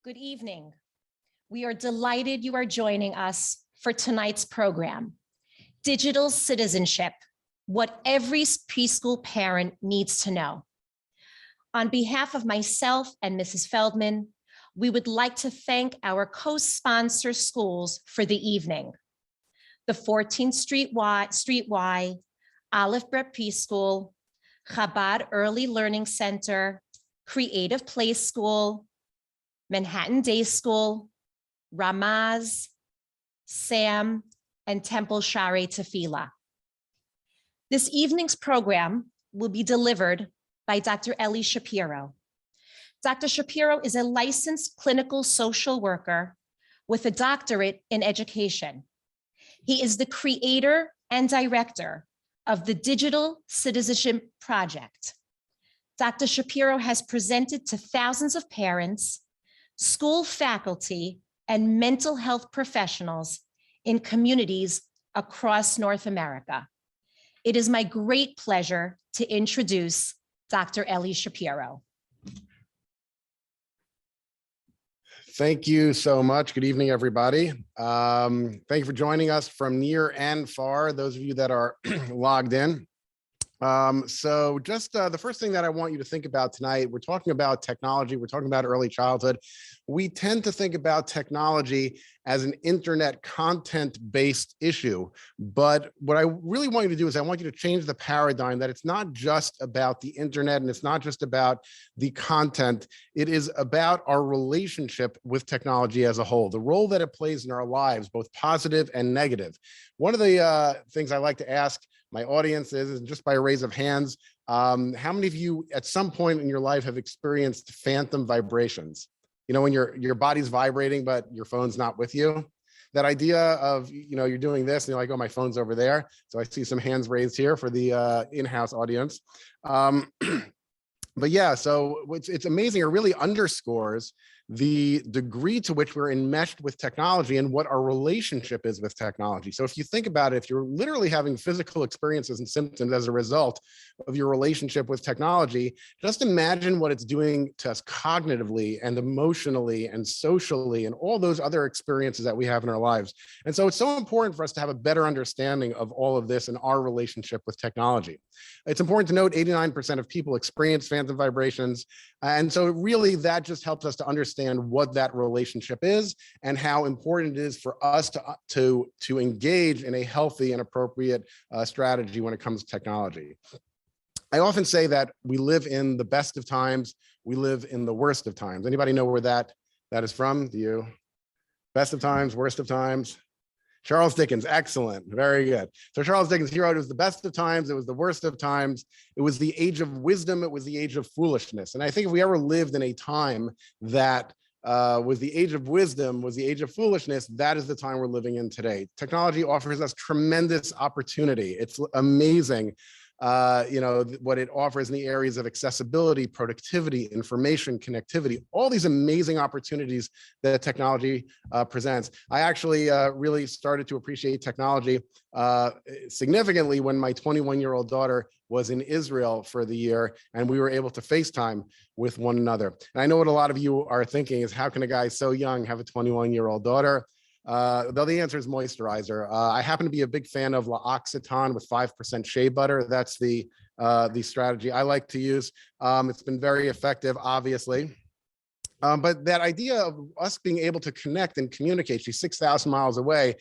Good evening. We are delighted you are joining us for tonight's program, Digital Citizenship, What Every Preschool Parent Needs to Know. On behalf of myself and Mrs. Feldman, we would like to thank our co-sponsor schools for the evening. The 14th Street Y, Alef Bet Preschool, Chabad Early Learning Center, Creative Playschool, Manhattan Day School, Ramaz, Sam, and Temple Shaaray Tefila. This evening's program will be delivered by Dr. Shapiro. Dr. Shapiro is a licensed clinical social worker with a doctorate in education. He is the creator and director of the Digital Citizenship Project. Dr. Shapiro has presented to thousands of parents, school faculty, and mental health professionals in communities across North America. It is my great pleasure to introduce Dr. Shapiro. Thank you so much. Good evening, everybody. Thank you for joining us from near and far, those of you that are logged in. So just the first thing that I want you to think about tonight, we're talking about technology, we're talking about early childhood. We tend to think about technology as an internet content-based issue, but what I really want you to do is I want you to change the paradigm that it's not just about the internet and it's not just about the content, it is about our relationship with technology as a whole, the role that it plays in our lives, both positive and negative. One of the things I like to ask my audience is just by a raise of hands, how many of you at some point in your life have experienced phantom vibrations? You know, when your body's vibrating, but your phone's not with you. That idea of, you know, you're doing this and you're like, oh, my phone's over there. So I see some hands raised here for the in-house audience. But yeah, so it's amazing. It really underscores the degree to which we're enmeshed with technology and what our relationship is with technology. So if you think about it, if you're literally having physical experiences and symptoms as a result of your relationship with technology, just imagine what it's doing to us cognitively and emotionally and socially and all those other experiences that we have in our lives. And so it's so important for us to have a better understanding of all of this and our relationship with technology. It's important to note 89% of people experience phantom vibrations. And so really that just helps us to understand what that relationship is and how important it is for us to engage in a healthy and appropriate strategy when it comes to technology. I often say that we live in the best of times, we live in the worst of times. Anybody know where that is from? Do you? Best of times, worst of times? Charles Dickens, excellent, very good. So Charles Dickens, he wrote, it was the best of times, it was the worst of times, it was the age of wisdom, it was the age of foolishness. And I think if we ever lived in a time that was the age of wisdom, was the age of foolishness, that is the time we're living in today. Technology offers us tremendous opportunity. It's amazing. You know, what it offers in the areas of accessibility, productivity, information, connectivity, all these amazing opportunities that technology presents. I actually really started to appreciate technology significantly when my 21-year-old daughter was in Israel for the year and we were able to FaceTime with one another. And I know what a lot of you are thinking is, how can a guy so young have a 21-year-old daughter? Though the answer is moisturizer. I happen to be a big fan of L'Occitane with 5% shea butter. That's the strategy I like to use. It's been very effective, obviously. But that idea of us being able to connect and communicate, she's 6,000 miles away,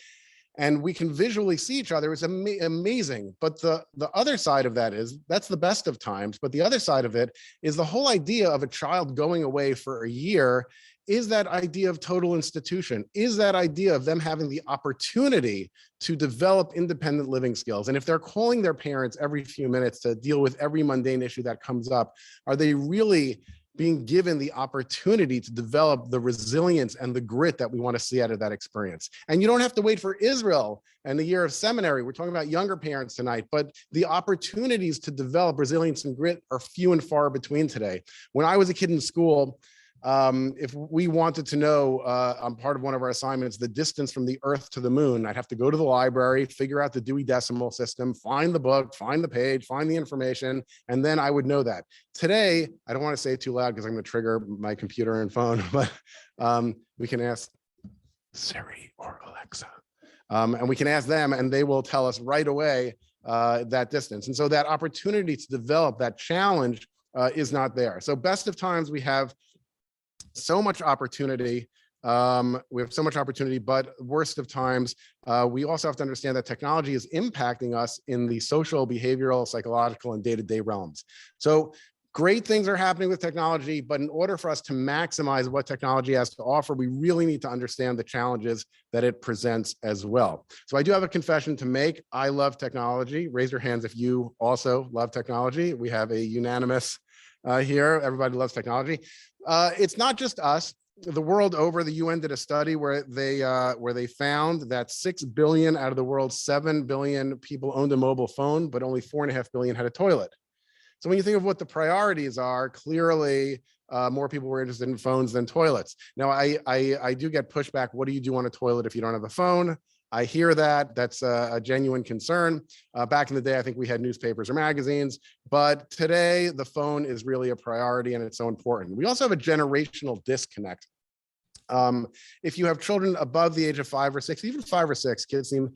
and we can visually see each other is amazing. But the other side of that is, that's the best of times, but the other side of it is the whole idea of a child going away for a year is that idea of total institution, is that idea of them having the opportunity to develop independent living skills. And if they're calling their parents every few minutes to deal with every mundane issue that comes up, are they really being given the opportunity to develop the resilience and the grit that we want to see out of that experience? And you don't have to wait for Israel and the year of seminary. We're talking about younger parents tonight, but the opportunities to develop resilience and grit are few and far between today. When I was a kid in school, If we wanted to know, on part of one of our assignments, the distance from the Earth to the moon, I'd have to go to the library, figure out the Dewey Decimal System, find the book, find the page, find the information, and then I would know that. Today, I don't want to say it too loud because I'm going to trigger my computer and phone, but we can ask Siri or Alexa, and we can ask them, and they will tell us right away that distance. And so that opportunity to develop that challenge is not there. So best of times, we have so much opportunity. But worst of times, we also have to understand that technology is impacting us in the social, behavioral, psychological, and day-to-day realms. So great things are happening with technology, but in order for us to maximize what technology has to offer, we really need to understand the challenges that it presents as well. So I do have a confession to make. I love technology. Raise your hands if you also love technology. We have a unanimous here. Everybody loves technology. It's not just us. The world over, the UN did a study where they found that 6 billion out of the world's 7 billion people owned a mobile phone, but only 4.5 billion had a toilet. So when you think of what the priorities are, clearly more people were interested in phones than toilets. Now, I do get pushback. What do you do on a toilet if you don't have a phone? I hear that. That's a genuine concern. Back in the day, I think we had newspapers or magazines, but today the phone is really a priority and it's so important. We also have a generational disconnect. If you have children above the age of 5 or 6, even 5 or 6, kids seem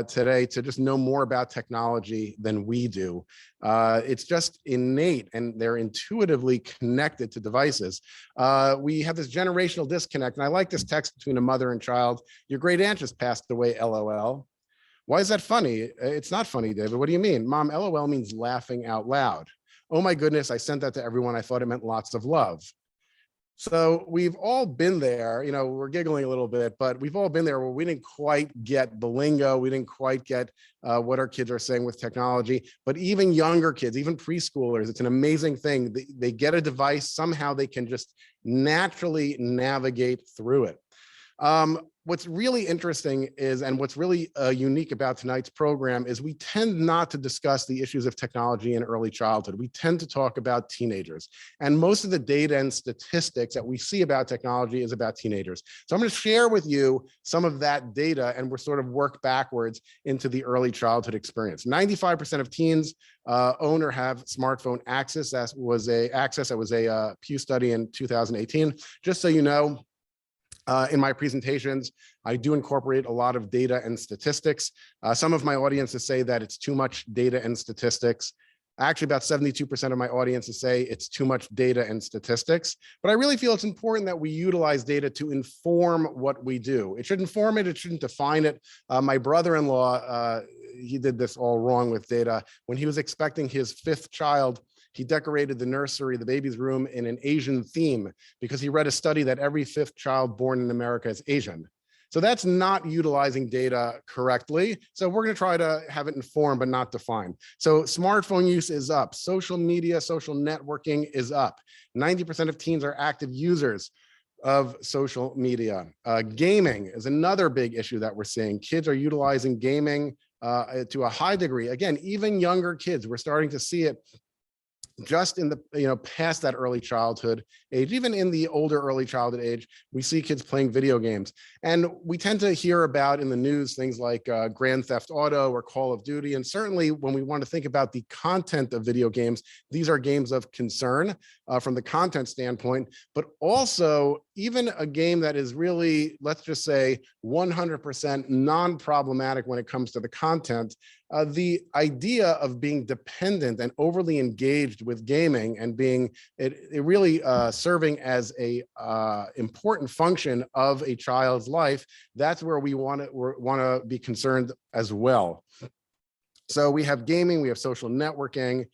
today to just know more about technology than we do. It's just innate and they're intuitively connected to devices. We have this generational disconnect. And I like this text between a mother and child. Your great aunt just passed away, LOL. Why is that funny? It's not funny, David. What do you mean? Mom, LOL means laughing out loud. Oh my goodness, I sent that to everyone. I thought it meant lots of love. So we've all been there, you know, we're giggling a little bit, but we've all been there where we didn't quite get the lingo. We didn't quite get what our kids are saying with technology, but even younger kids, even preschoolers, it's an amazing thing. They get a device, somehow they can just naturally navigate through it. What's really interesting is, and what's really unique about tonight's program is we tend not to discuss the issues of technology in early childhood. We tend to talk about teenagers. And most of the data and statistics that we see about technology is about teenagers. So I'm going to share with you some of that data and we'll sort of work backwards into the early childhood experience. 95% of teens own or have smartphone access. That was a Pew study in 2018. Just so you know, in my presentations, I do incorporate a lot of data and statistics. Some of my audiences say that it's too much data and statistics. Actually, about 72% of my audiences say it's too much data and statistics. But I really feel it's important that we utilize data to inform what we do. It should inform it, it shouldn't define it. My brother-in-law, he did this all wrong with data. When he was expecting his 5th child, he decorated the nursery, the baby's room, in an Asian theme because he read a study that every 5th child born in America is Asian. So that's not utilizing data correctly. So we're going to try to have it informed, but not defined. So smartphone use is up. Social media, social networking is up. 90% of teens are active users of social media. Gaming is another big issue that we're seeing. Kids are utilizing gaming to a high degree. Again, even younger kids, we're starting to see it just in the, past that early childhood age, even in the older early childhood age, we see kids playing video games. And we tend to hear about in the news things like Grand Theft Auto or Call of Duty. And certainly when we want to think about the content of video games, these are games of concern from the content standpoint, but also even a game that is really, let's just say 100% non-problematic when it comes to the content. The idea of being dependent and overly engaged with gaming and being it really serving as a important function of a child's life, that's where we want to be concerned as well. So we have gaming, we have social networking,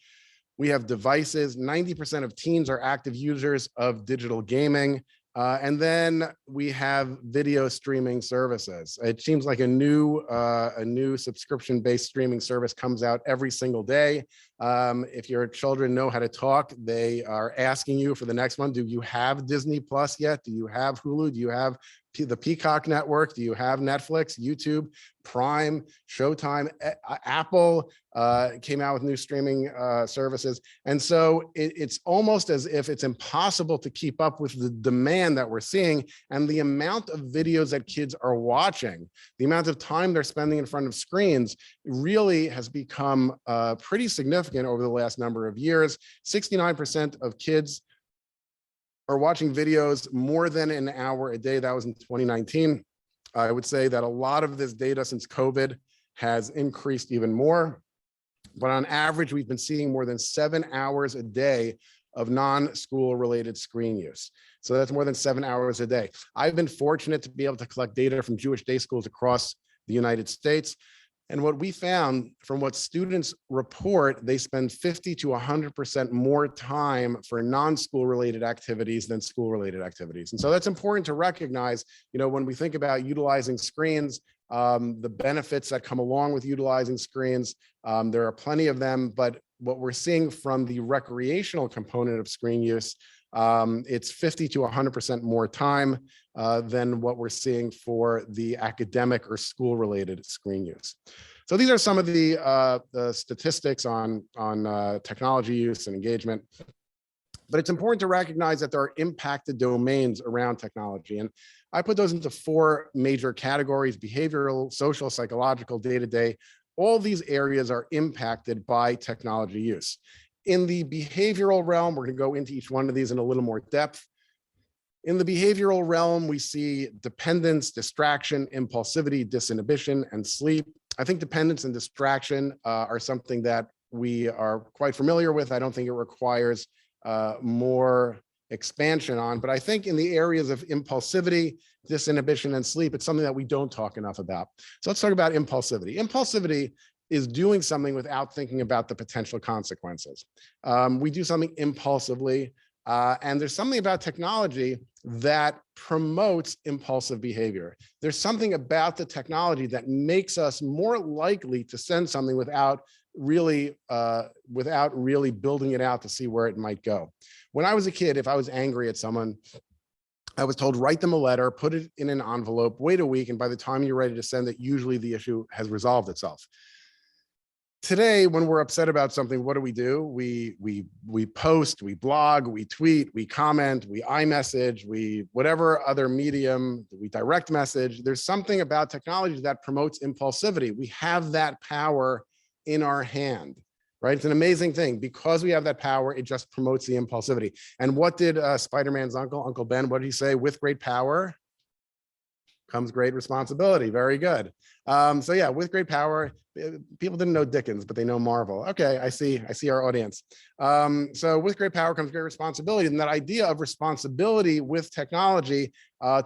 we have devices. 90% of teens are active users of digital gaming. And then we have video streaming services. It seems like a new subscription-based streaming service comes out every single day. If your children know how to talk, they are asking you for the next one. Do you have Disney Plus yet? Do you have Hulu? Do you have the Peacock Network? Do you have Netflix, YouTube, Prime, Showtime? Apple came out with new streaming services. And so it's almost as if it's impossible to keep up with the demand that we're seeing and the amount of videos that kids are watching, the amount of time they're spending in front of screens really has become pretty significant over the last number of years. 69% of kids are watching videos more than an hour a day. That was in 2019. I would say that a lot of this data since COVID has increased even more. But on average, we've been seeing more than 7 hours a day of non-school related screen use. So that's more than 7 hours a day. I've been fortunate to be able to collect data from Jewish day schools across the United States. And what we found from what students report, they spend 50 to 100% more time for non-school related activities than school related activities. And so that's important to recognize, when we think about utilizing screens, the benefits that come along with utilizing screens, there are plenty of them, but what we're seeing from the recreational component of screen use, it's 50 to 100% more time than what we're seeing for the academic or school-related screen use. So these are some of the statistics on technology use and engagement. But it's important to recognize that there are impacted domains around technology. And I put those into 4 major categories: behavioral, social, psychological, day-to-day. All these areas are impacted by technology use. In the behavioral realm, we're going to go into each one of these in a little more depth. In the behavioral realm, we see dependence, distraction, impulsivity, disinhibition, and sleep. I think dependence and distraction are something that we are quite familiar with. I don't think it requires more expansion on, but I think in the areas of impulsivity, disinhibition, and sleep, it's something that we don't talk enough about. So let's talk about impulsivity. Impulsivity is doing something without thinking about the potential consequences. We do something impulsively, and there's something about technology that promotes impulsive behavior. There's something about the technology that makes us more likely to send something without really building it out to see where it might go. When I was a kid, if I was angry at someone, I was told, write them a letter, put it in an envelope, wait a week, and by the time you're ready to send it, usually the issue has resolved itself. Today, when we're upset about something, what do? We post, we blog, we tweet, we comment, we iMessage, we whatever other medium, we direct message. There's something about technology that promotes impulsivity. We have that power in our hand, right? It's an amazing thing. Because we have that power, it just promotes the impulsivity. And what did Spider-Man's Uncle Ben, what did he say? With great power comes great responsibility. Very good. So yeah, with great power, people didn't know Dickens, but they know Marvel. Okay, I see our audience. So with great power comes great responsibility. And that idea of responsibility with technology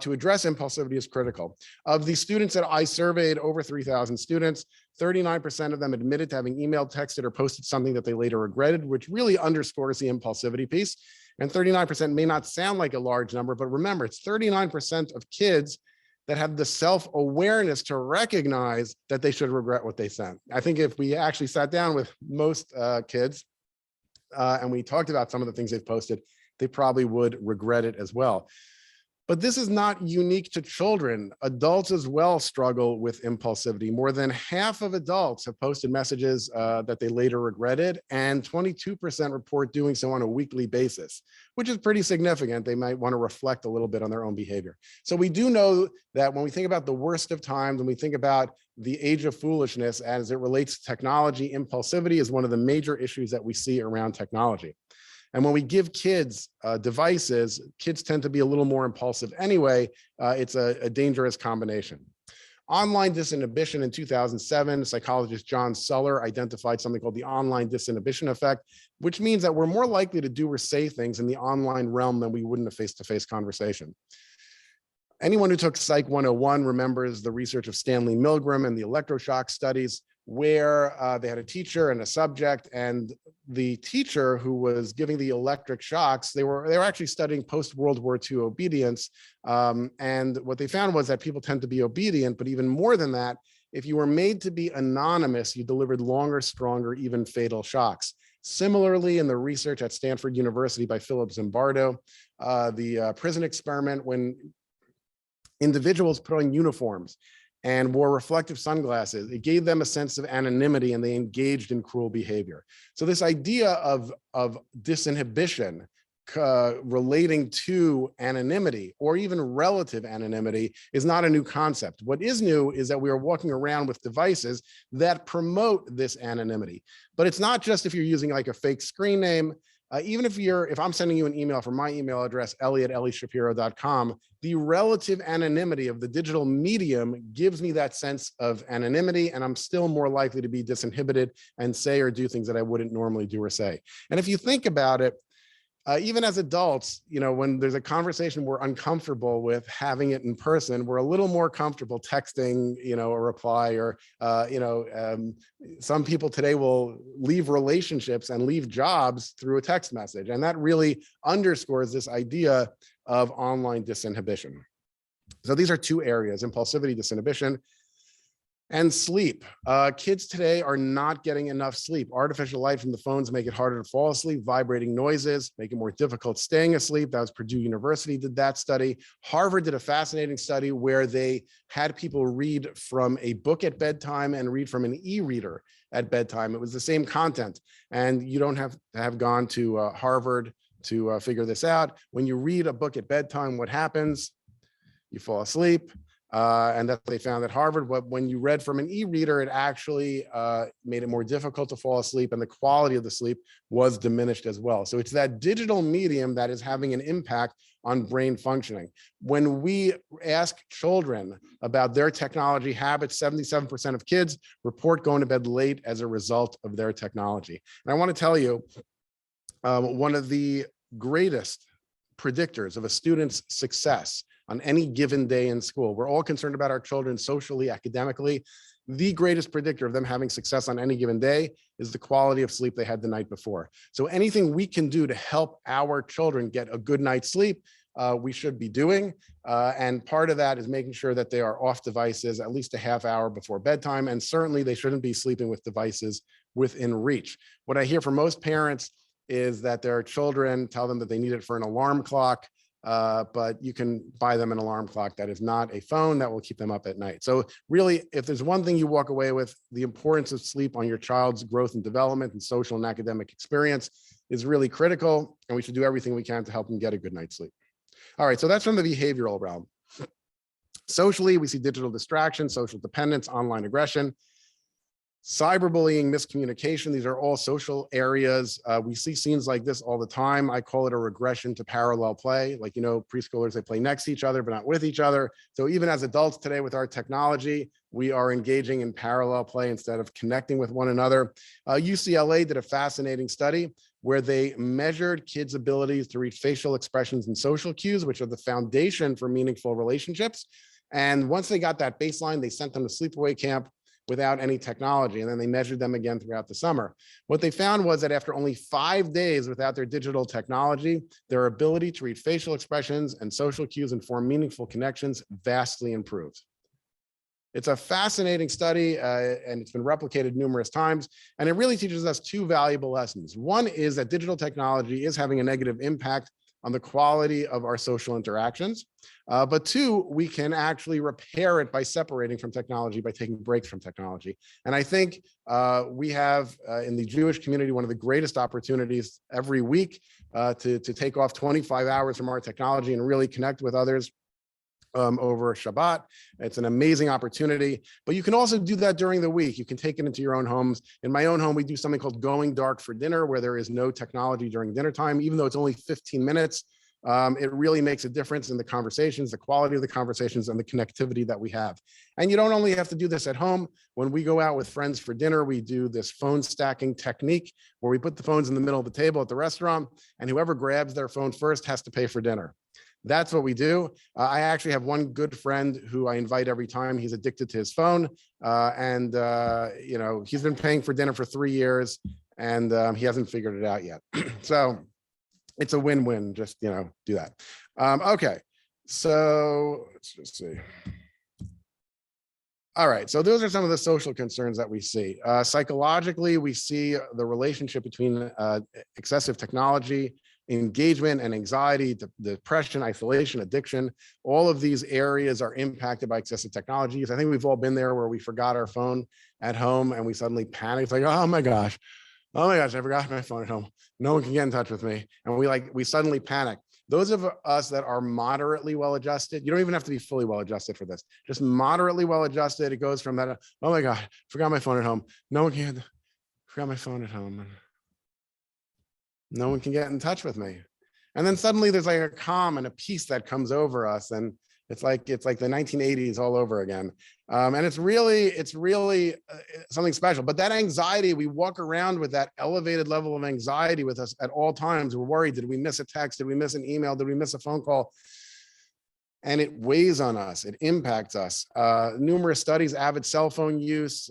to address impulsivity is critical. Of the students that I surveyed, over 3,000 students, 39% of them admitted to having emailed, texted, or posted something that they later regretted, which really underscores the impulsivity piece. And 39% may not sound like a large number, but remember, it's 39% of kids that have the self-awareness to recognize that they should regret what they sent. I think if we actually sat down with most kids and we talked about some of the things they've posted, they probably would regret it as well. But this is not unique to children. Adults as well struggle with impulsivity. More than half of adults have posted messages that they later regretted, and 22% report doing so on a weekly basis, which is pretty significant. They might want to reflect a little bit on their own behavior. So we do know that when we think about the worst of times, when we think about the age of foolishness as it relates to technology, impulsivity is one of the major issues that we see around technology. And when we give kids devices, kids tend to be a little more impulsive anyway. It's a dangerous combination. Online disinhibition in 2007, psychologist John Suller identified something called the online disinhibition effect, which means that we're more likely to do or say things in the online realm than we would in a face-to-face conversation. Anyone who took Psych 101 remembers the research of Stanley Milgram and the electroshock studies, where they had a teacher and a subject, and the teacher who was giving the electric shocks, they were actually studying post-World War II obedience. And what they found was that people tend to be obedient, but even more than that, if you were made to be anonymous, you delivered longer, stronger, even fatal shocks. Similarly, in the research at Stanford University by Philip Zimbardo, the prison experiment, when individuals put on uniforms and wore reflective sunglasses, it gave them a sense of anonymity and they engaged in cruel behavior. So this idea of disinhibition relating to anonymity or even relative anonymity is not a new concept. What is new is that we are walking around with devices that promote this anonymity. But it's not just if you're using like a fake screen name. Even if I'm sending you an email from my email address, ellie@ellieshapiro.com, the relative anonymity of the digital medium gives me that sense of anonymity, and I'm still more likely to be disinhibited and say or do things that I wouldn't normally do or say. And if you think about it, even as adults, when there's a conversation we're uncomfortable with having it in person, we're a little more comfortable texting, a reply, or, some people today will leave relationships and leave jobs through a text message. And that really underscores this idea of online disinhibition. So these are two areas: impulsivity, disinhibition, and sleep. Kids today are not getting enough sleep. Artificial light from the phones make it harder to fall asleep. Vibrating noises make it more difficult staying asleep. That was Purdue University did that study. Harvard did a fascinating study where they had people read from a book at bedtime and read from an e-reader at bedtime. It was the same content. And you don't have to have gone to Harvard to figure this out. When you read a book at bedtime, what happens? You fall asleep. And that they found at Harvard, but when you read from an e-reader, it actually made it more difficult to fall asleep, and the quality of the sleep was diminished as well. So it's that digital medium that is having an impact on brain functioning. When we ask children about their technology habits, 77% of kids report going to bed late as a result of their technology. And I want to tell you, one of the greatest predictors of a student's success on any given day in school. We're all concerned about our children socially, academically. The greatest predictor of them having success on any given day is the quality of sleep they had the night before. So anything we can do to help our children get a good night's sleep, we should be doing. And part of that is making sure that they are off devices at least a half hour before bedtime. And certainly they shouldn't be sleeping with devices within reach. What I hear from most parents is that their children tell them that they need it for an alarm clock. But you can buy them an alarm clock that is not a phone that will keep them up at night. So really, if there's one thing you walk away with, the importance of sleep on your child's growth and development and social and academic experience is really critical, and we should do everything we can to help them get a good night's sleep. All right, so that's from the behavioral realm. Socially, we see digital distraction, social dependence, online aggression, cyberbullying, miscommunication. These are all social areas. We see scenes like this all the time. I call it a regression to parallel play. Like, preschoolers, they play next to each other, but not with each other. So even as adults today with our technology, we are engaging in parallel play instead of connecting with one another. UCLA did a fascinating study where they measured kids' abilities to read facial expressions and social cues, which are the foundation for meaningful relationships. And once they got that baseline, they sent them to sleepaway camp without any technology. And then they measured them again throughout the summer. What they found was that after only 5 days without their digital technology, their ability to read facial expressions and social cues and form meaningful connections vastly improved. It's a fascinating study, and it's been replicated numerous times. And it really teaches us two valuable lessons. One is that digital technology is having a negative impact on the quality of our social interactions. But two, we can actually repair it by separating from technology, by taking breaks from technology. And I think we have in the Jewish community one of the greatest opportunities every week to take off 25 hours from our technology and really connect with others over Shabbat. It's an amazing opportunity, but you can also do that during the week. You can take it into your own homes. In my own home, we do something called going dark for dinner, where there is no technology during dinner time, even though it's only 15 minutes. It really makes a difference in the conversations, the quality of the conversations, and the connectivity that we have. And you don't only have to do this at home. When we go out with friends for dinner, we do this phone stacking technique where we put the phones in the middle of the table at the restaurant, and whoever grabs their phone first has to pay for dinner. That's what we do. I actually have one good friend who I invite every time. He's addicted to his phone. He's been paying for dinner for 3 years, and he hasn't figured it out yet. So it's a win-win, just, do that. Okay, so let's just see. All right, so those are some of the social concerns that we see. Psychologically, we see the relationship between excessive technology, engagement, and anxiety, depression, isolation, addiction. All of these areas are impacted by excessive technologies. I think we've all been there where we forgot our phone at home and we suddenly panic. It's like, oh my gosh, I forgot my phone at home. No one can get in touch with me. And we suddenly panic. Those of us that are moderately well-adjusted, you don't even have to be fully well-adjusted for this, just moderately well-adjusted. It goes from that, oh my God, forgot my phone at home. No one can, forgot my phone at home. No one can get in touch with me. And then suddenly there's like a calm and a peace that comes over us. And it's like the 1980s all over again. And it's really something special. But that anxiety, we walk around with that elevated level of anxiety with us at all times. We're worried, did we miss a text? Did we miss an email? Did we miss a phone call? And it weighs on us, it impacts us. Numerous studies, avid cell phone use,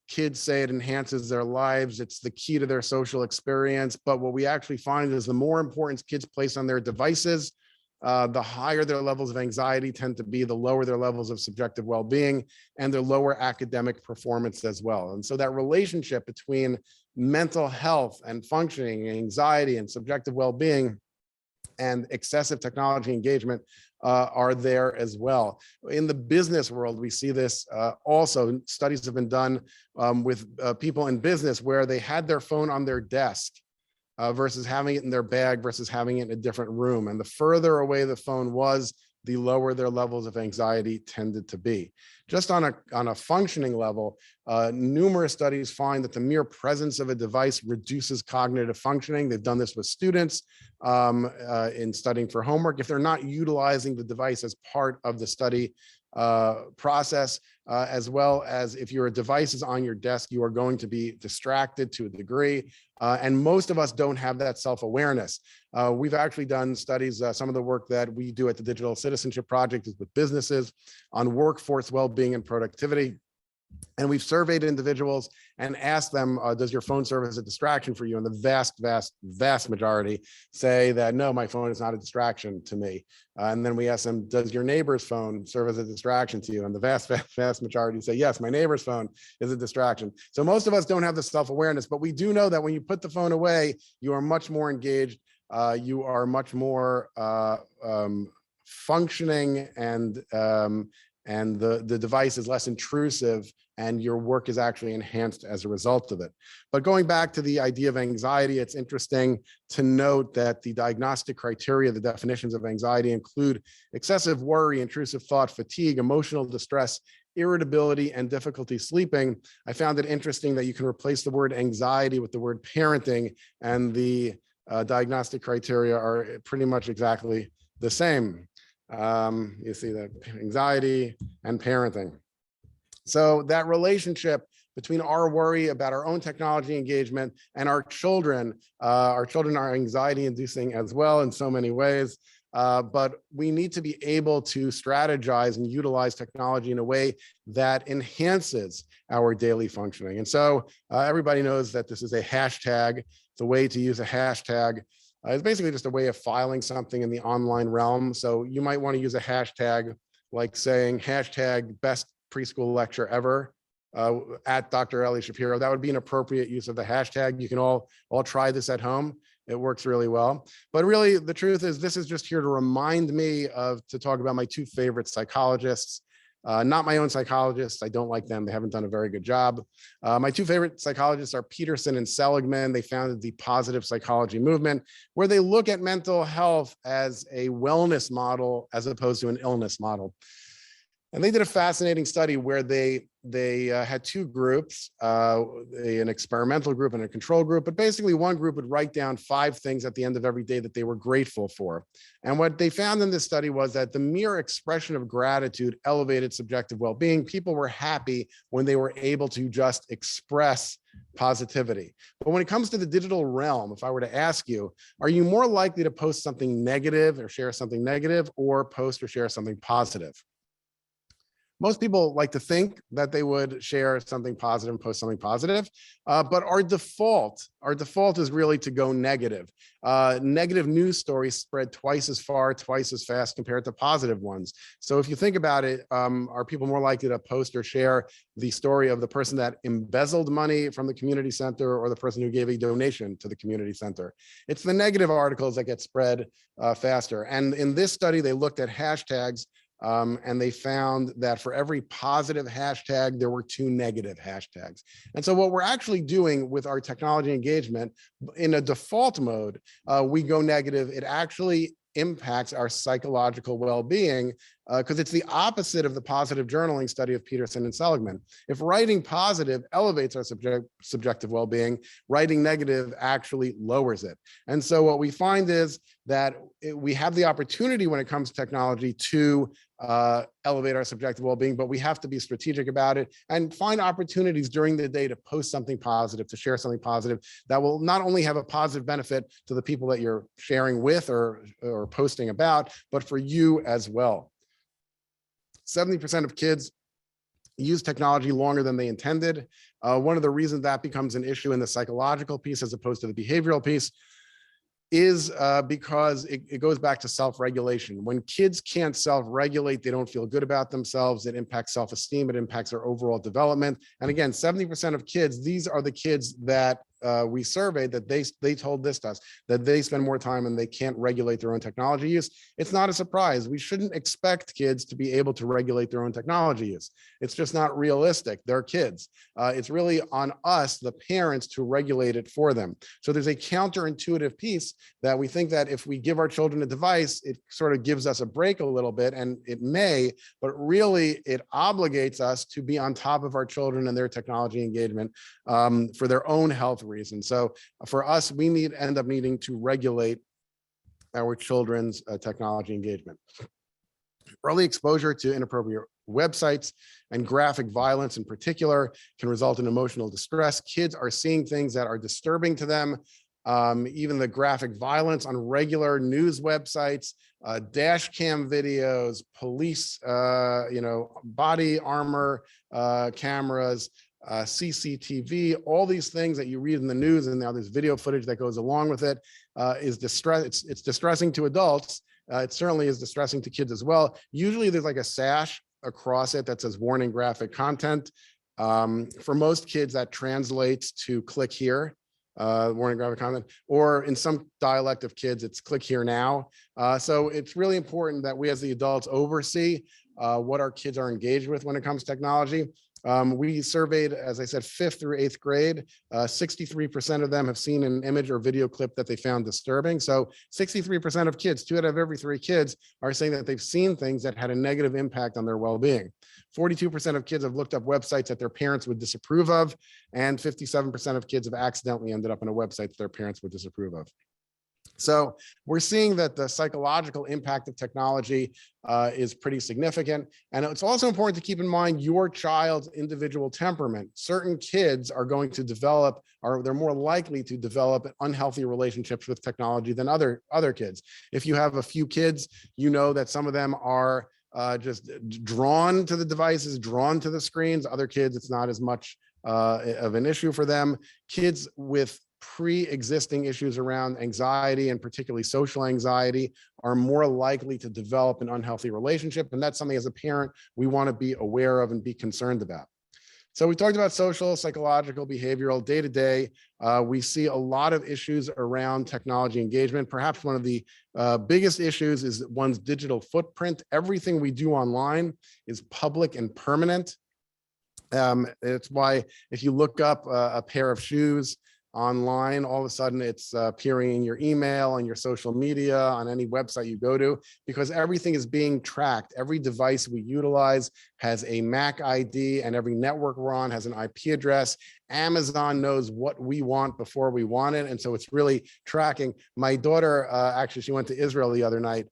kids say it enhances their lives. It's the key to their social experience. But what we actually find is the more importance kids place on their devices, the higher their levels of anxiety tend to be, the lower their levels of subjective well-being, and their lower academic performance as well. And so that relationship between mental health and functioning, anxiety and subjective well-being, and excessive technology engagement are there as well. In the business world, we see this also. Studies have been done with people in business where they had their phone on their desk versus having it in their bag versus having it in a different room. And the further away the phone was, the lower their levels of anxiety tended to be. Just on a functioning level, numerous studies find that the mere presence of a device reduces cognitive functioning. They've done this with students in studying for homework. If they're not utilizing the device as part of the study process, as well as if your device is on your desk, you are going to be distracted to a degree. And most of us don't have that self-awareness. We've actually done studies, some of the work that we do at the Digital Citizenship Project is with businesses on workforce well-being and productivity. And we've surveyed individuals and asked them, does your phone serve as a distraction for you? And the vast majority say that, no, my phone is not a distraction to me. And then we ask them, does your neighbor's phone serve as a distraction to you? And the vast majority say, yes, my neighbor's phone is a distraction. So most of us don't have the self-awareness, but we do know that when you put the phone away, you are much more engaged. You are much more functioning, and the device is less intrusive, and your work is actually enhanced as a result of it. But going back to the idea of anxiety, it's interesting to note that the diagnostic criteria, the definitions of anxiety include excessive worry, intrusive thought, fatigue, emotional distress, irritability, and difficulty sleeping. I found it interesting that you can replace the word anxiety with the word parenting, and the diagnostic criteria are pretty much exactly the same. You see that anxiety and parenting. So that relationship between our worry about our own technology engagement and our children are anxiety inducing as well in so many ways. But we need to be able to strategize and utilize technology in a way that enhances our daily functioning. And so everybody knows that this is a hashtag. The way to use a hashtag it's basically just a way of filing something in the online realm. So you might want to use a hashtag like saying hashtag best preschool lecture ever at Dr. Eli Shapiro. That would be an appropriate use of the hashtag. You can all try this at home. It works really well. But really, the truth is this is just here to remind me to talk about my two favorite psychologists. Not my own psychologists. I don't like them. They haven't done a very good job. My two favorite psychologists are Peterson and Seligman. They founded the positive psychology movement, where they look at mental health as a wellness model as opposed to an illness model. And they did a fascinating study where they had two groups, an experimental group and a control group, but basically one group would write down 5 things at the end of every day that they were grateful for. And what they found in this study was that the mere expression of gratitude elevated subjective well-being. People were happy when they were able to just express positivity. But when it comes to the digital realm, if I were to ask you, are you more likely to post something negative or share something negative, or post or share something positive? Most people like to think that they would share something positive and post something positive, but our default is really to go negative. Negative news stories spread twice as far, twice as fast compared to positive ones. So if you think about it, are people more likely to post or share the story of the person that embezzled money from the community center or the person who gave a donation to the community center? It's the negative articles that get spread faster. And in this study, they looked at hashtags, and they found that for every positive hashtag, there were 2 negative hashtags. And so what we're actually doing with our technology engagement in a default mode, we go negative. It actually impacts our psychological well-being because it's the opposite of the positive journaling study of Peterson and Seligman. If writing positive elevates our subjective well-being, writing negative actually lowers it. And so what we find is that we have the opportunity when it comes to technology to elevate our subjective well-being, but we have to be strategic about it and find opportunities during the day to post something positive, to share something positive that will not only have a positive benefit to the people that you're sharing with or posting about, but for you as well. 70% of kids use technology longer than they intended. One of the reasons that becomes an issue in the psychological piece as opposed to the behavioral piece is because it goes back to self-regulation. When kids can't self-regulate, they don't feel good about themselves. It impacts self-esteem. It impacts their overall development. And again, 70% of kids, these are the kids that we surveyed that they told this to us, that they spend more time and they can't regulate their own technology use. It's not a surprise. We shouldn't expect kids to be able to regulate their own technology use. It's just not realistic. They're kids. It's really on us, the parents, to regulate it for them. So there's a counterintuitive piece that we think that if we give our children a device, it sort of gives us a break a little bit, and it may, but really it obligates us to be on top of our children and their technology engagement for their own health reasons. So for us, we end up needing to regulate our children's technology engagement. Early exposure to inappropriate websites and graphic violence in particular can result in emotional distress. Kids are seeing things that are disturbing to them. Even the graphic violence on regular news websites, dash cam videos, police, body armor cameras, CCTV, all these things that you read in the news, and now there's video footage that goes along with it, is it's distressing to adults. It certainly is distressing to kids as well. Usually there's like a sash across it that says warning graphic content. For most kids, that translates to click here, warning graphic content, or in some dialect of kids, it's click here now. So it's really important that we as the adults oversee what our kids are engaged with when it comes to technology. We surveyed, as I said, 5th through 8th grade. 63% of them have seen an image or video clip that they found disturbing. So 63% of kids, 2 out of every 3 kids, are saying that they've seen things that had a negative impact on their well-being. 42% of kids have looked up websites that their parents would disapprove of, and 57% of kids have accidentally ended up on a website that their parents would disapprove of. So we're seeing that the psychological impact of technology is pretty significant. And it's also important to keep in mind your child's individual temperament. Certain kids are going to develop, or they're more likely to develop unhealthy relationships with technology than other kids. If you have a few kids, you know that some of them are just drawn to the devices, drawn to the screens. Other kids, it's not as much of an issue for them. Kids with pre-existing issues around anxiety, and particularly social anxiety, are more likely to develop an unhealthy relationship. And that's something as a parent we want to be aware of and be concerned about. So we talked about social, psychological, behavioral, day-to-day. We see a lot of issues around technology engagement. Perhaps one of the biggest issues is one's digital footprint. Everything we do online is public and permanent. It's why if you look up a pair of shoes online, all of a sudden it's appearing in your email, on your social media, on any website you go to, because everything is being tracked. Every device we utilize has a MAC ID, and every network we're on has an IP address. Amazon knows what we want before we want it, and so it's really tracking. My daughter, actually, she went to Israel the other night,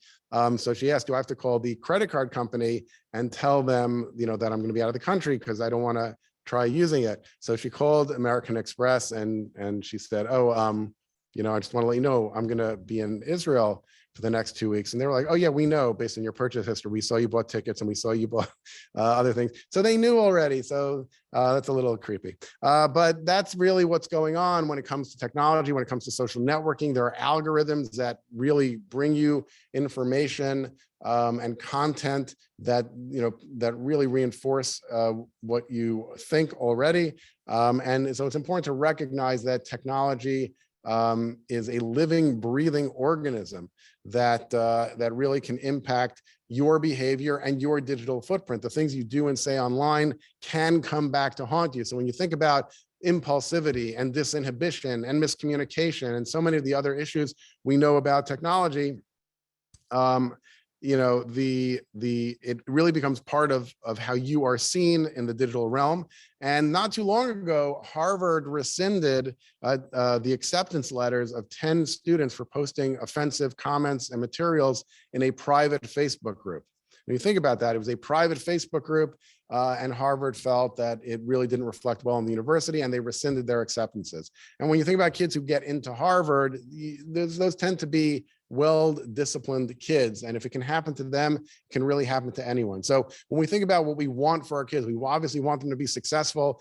so she asked, do I have to call the credit card company and tell them, that I'm going to be out of the country because I don't want to try using it? So she called American Express and she said, I just want to let you know I'm going to be in Israel for the next 2 weeks. And they were like, oh yeah, we know based on your purchase history, we saw you bought tickets and we saw you bought other things. So they knew already. So that's a little creepy. But that's really what's going on when it comes to technology, when it comes to social networking. There are algorithms that really bring you information and content that, that really reinforce what you think already. And so it's important to recognize that technology is a living, breathing organism that that really can impact your behavior and your digital footprint. The things you do and say online can come back to haunt you. So when you think about impulsivity and disinhibition and miscommunication and so many of the other issues we know about technology, it really becomes part of how you are seen in the digital realm. And not too long ago, Harvard rescinded the acceptance letters of 10 students for posting offensive comments and materials in a private Facebook group. When you think about that, it was a private Facebook group, and Harvard felt that it really didn't reflect well on the university, and they rescinded their acceptances. And when you think about kids who get into Harvard, those tend to be well-disciplined kids. And if it can happen to them, it can really happen to anyone. So when we think about what we want for our kids, we obviously want them to be successful.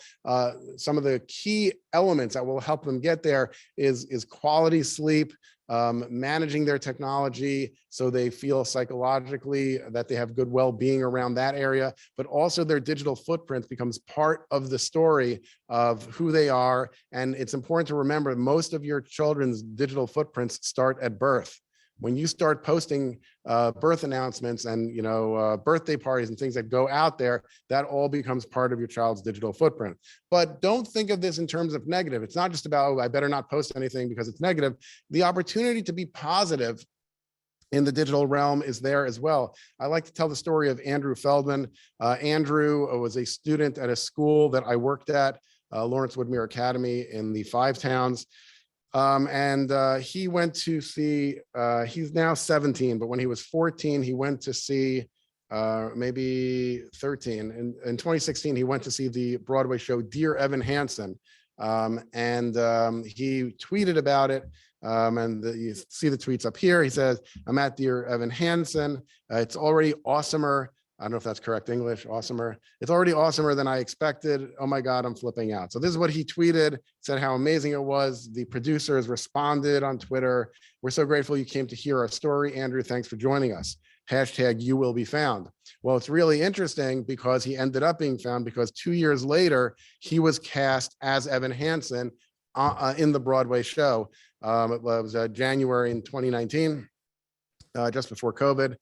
Some of the key elements that will help them get there is quality sleep, managing their technology so they feel psychologically that they have good well-being around that area, but also their digital footprint becomes part of the story of who they are. And it's important to remember most of your children's digital footprints start at birth. When you start posting birth announcements and birthday parties and things that go out there, that all becomes part of your child's digital footprint. But don't think of this in terms of negative. It's not just about, oh, I better not post anything because it's negative. The opportunity to be positive in the digital realm is there as well. I like to tell the story of Andrew Feldman. Andrew was a student at a school that I worked at, Lawrence Woodmere Academy in the Five Towns. He went to see, he's now 17, but when he was 14, he went to see, maybe 13. In 2016, he went to see the Broadway show, Dear Evan Hansen. He tweeted about it. You see the tweets up here. He says, I'm at Dear Evan Hansen. It's already awesomer. I don't know if that's correct English, awesomer. It's already awesomer than I expected. Oh my God, I'm flipping out. So this is what he tweeted, said how amazing it was. The producers responded on Twitter. We're so grateful you came to hear our story. Andrew, thanks for joining us. Hashtag you will be found. Well, it's really interesting because he ended up being found because 2 years later, he was cast as Evan Hansen in the Broadway show. It was January in 2019. Just before COVID,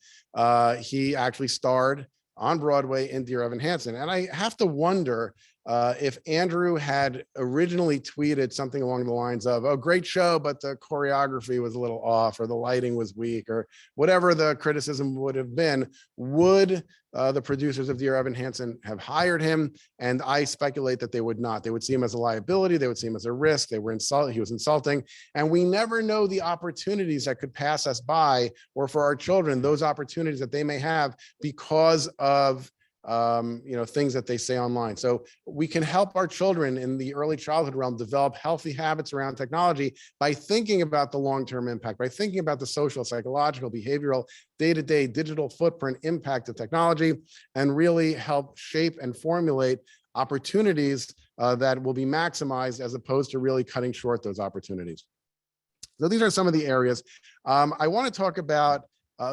he actually starred on Broadway in Dear Evan Hansen. And I have to wonder if Andrew had originally tweeted something along the lines of, oh, great show, but the choreography was a little off, or the lighting was weak, or whatever the criticism would have been, would the producers of Dear Evan Hansen have hired him? And I speculate that they would not. They would see him as a liability. They would see him as a risk. He was insulting. And we never know the opportunities that could pass us by, or for our children, those opportunities that they may have because of things that they say online. So we can help our children in the early childhood realm develop healthy habits around technology by thinking about the long-term impact, by thinking about the social, psychological, behavioral, day-to-day digital footprint impact of technology, and really help shape and formulate opportunities that will be maximized as opposed to really cutting short those opportunities. So these are some of the areas. I want to talk about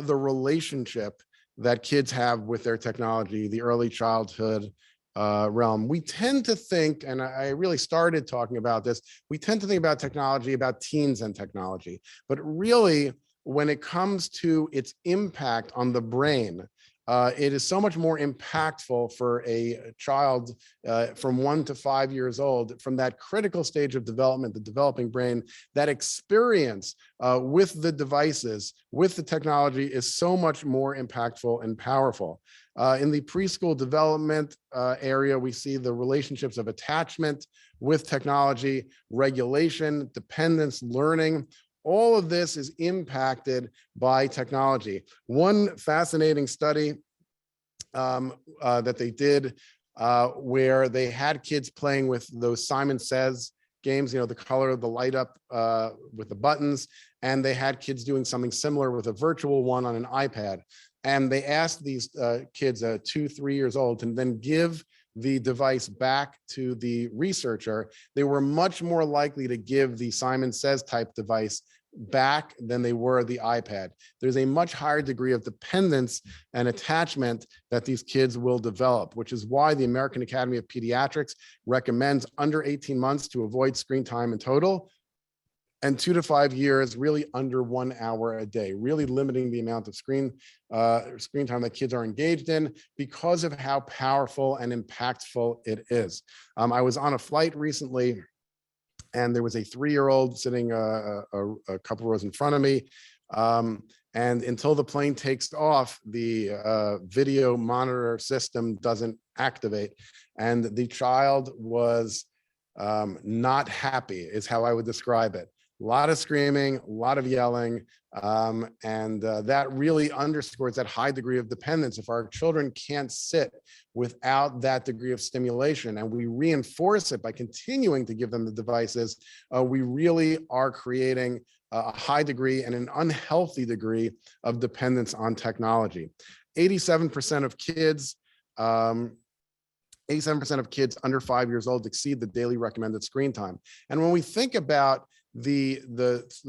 the relationship that kids have with their technology, the early childhood realm. We tend to think, and I really started talking about this, we tend to think about technology, about teens and technology, but really when it comes to its impact on the brain, it is so much more impactful for a child from 1 to 5 years old, from that critical stage of development, the developing brain. That experience with the devices, with the technology, is so much more impactful and powerful. In the preschool development area, we see the relationships of attachment with technology, regulation, dependence, learning. All of this is impacted by technology. One fascinating study that they did where they had kids playing with those Simon Says games, the color of the light up with the buttons, and they had kids doing something similar with a virtual one on an iPad. And they asked these kids, 2, 3 years old, to then give the device back to the researcher. They were much more likely to give the Simon Says type device back than they were the iPad. There's a much higher degree of dependence and attachment that these kids will develop, which is why the American Academy of Pediatrics recommends under 18 months to avoid screen time in total, and 2 to 5 years, really under 1 hour a day, really limiting the amount of screen time that kids are engaged in because of how powerful and impactful it is. I was on a flight recently, and there was a 3-year-old sitting a couple rows in front of me. And until the plane takes off, the video monitor system doesn't activate. And the child was not happy, is how I would describe it. A lot of screaming, a lot of yelling, and that really underscores that high degree of dependence. If our children can't sit without that degree of stimulation, and we reinforce it by continuing to give them the devices, we really are creating a high degree and an unhealthy degree of dependence on technology. 87% of kids, 87% of kids under 5 years old exceed the daily recommended screen time. And when we think about the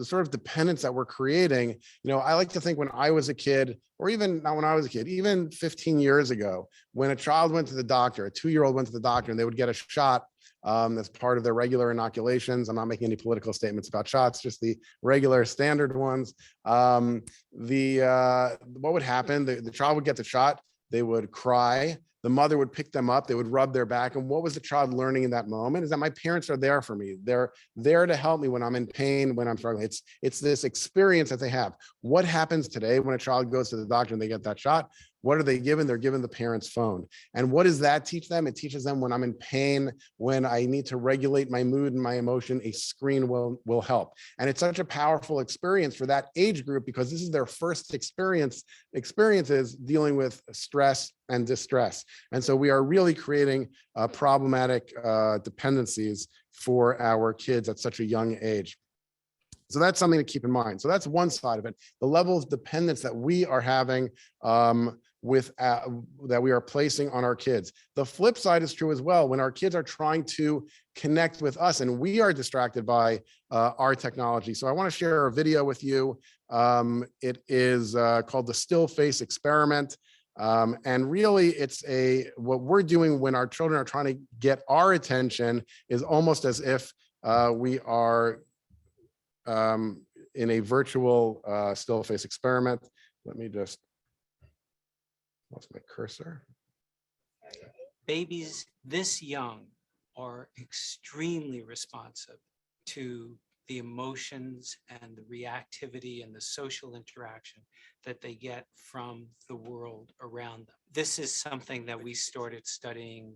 sort of dependence that we're creating, I like to think when I was a kid, or even not when I was a kid, even 15 years ago, when a child went to the doctor, a 2-year-old went to the doctor, and they would get a shot as part of their regular inoculations. I'm not making any political statements about shots, just the regular standard ones. What would happen? The child would get the shot, they would cry. The mother would pick them up, they would rub their back. And what was the child learning in that moment? Is that my parents are there for me. They're there to help me when I'm in pain, when I'm struggling. It's this experience that they have. What happens today when a child goes to the doctor and they get that shot? What are they given? They're given the parent's phone. And what does that teach them? It teaches them when I'm in pain, when I need to regulate my mood and my emotion, a screen will help. And it's such a powerful experience for that age group because this is their first experiences dealing with stress and distress. And so we are really creating problematic dependencies for our kids at such a young age. So that's something to keep in mind. So that's one side of it, the level of dependence that we are having that we are placing on our kids. The flip side is true as well. When our kids are trying to connect with us and we are distracted by our technology. So I want to share a video with you. It is called the Still Face Experiment. And really it's what we're doing when our children are trying to get our attention is almost as if we are in a virtual still face experiment. Let me just, lost my cursor. Babies this young are extremely responsive to the emotions and the reactivity and the social interaction that they get from the world around them. This is something that we started studying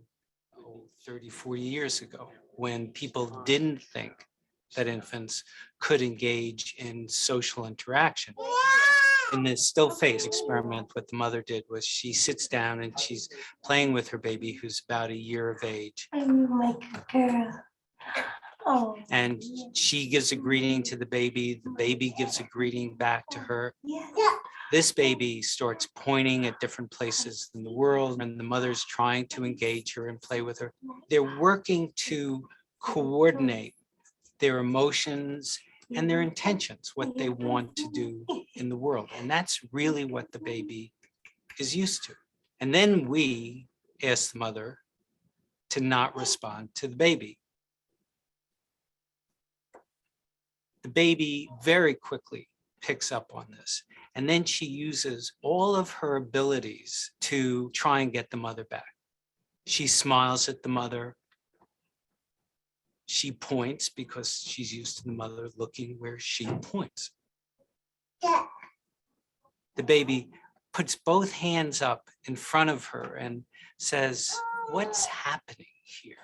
30, 40 years ago when people didn't think that infants could engage in social interaction. In this still face experiment, what the mother did was she sits down and she's playing with her baby who's about 1 year of age. I'm like a girl. Oh. And she gives a greeting to the baby gives a greeting back to her. Yeah. This baby starts pointing at different places in the world, and the mother's trying to engage her and play with her. They're working to coordinate their emotions and their intentions, what they want to do in the world. And that's really what the baby is used to. And then we ask the mother to not respond to the baby. The baby very quickly picks up on this. And then she uses all of her abilities to try and get the mother back. She smiles at the mother. She points because she's used to the mother looking where she points. The baby puts both hands up in front of her and says, "What's happening here?"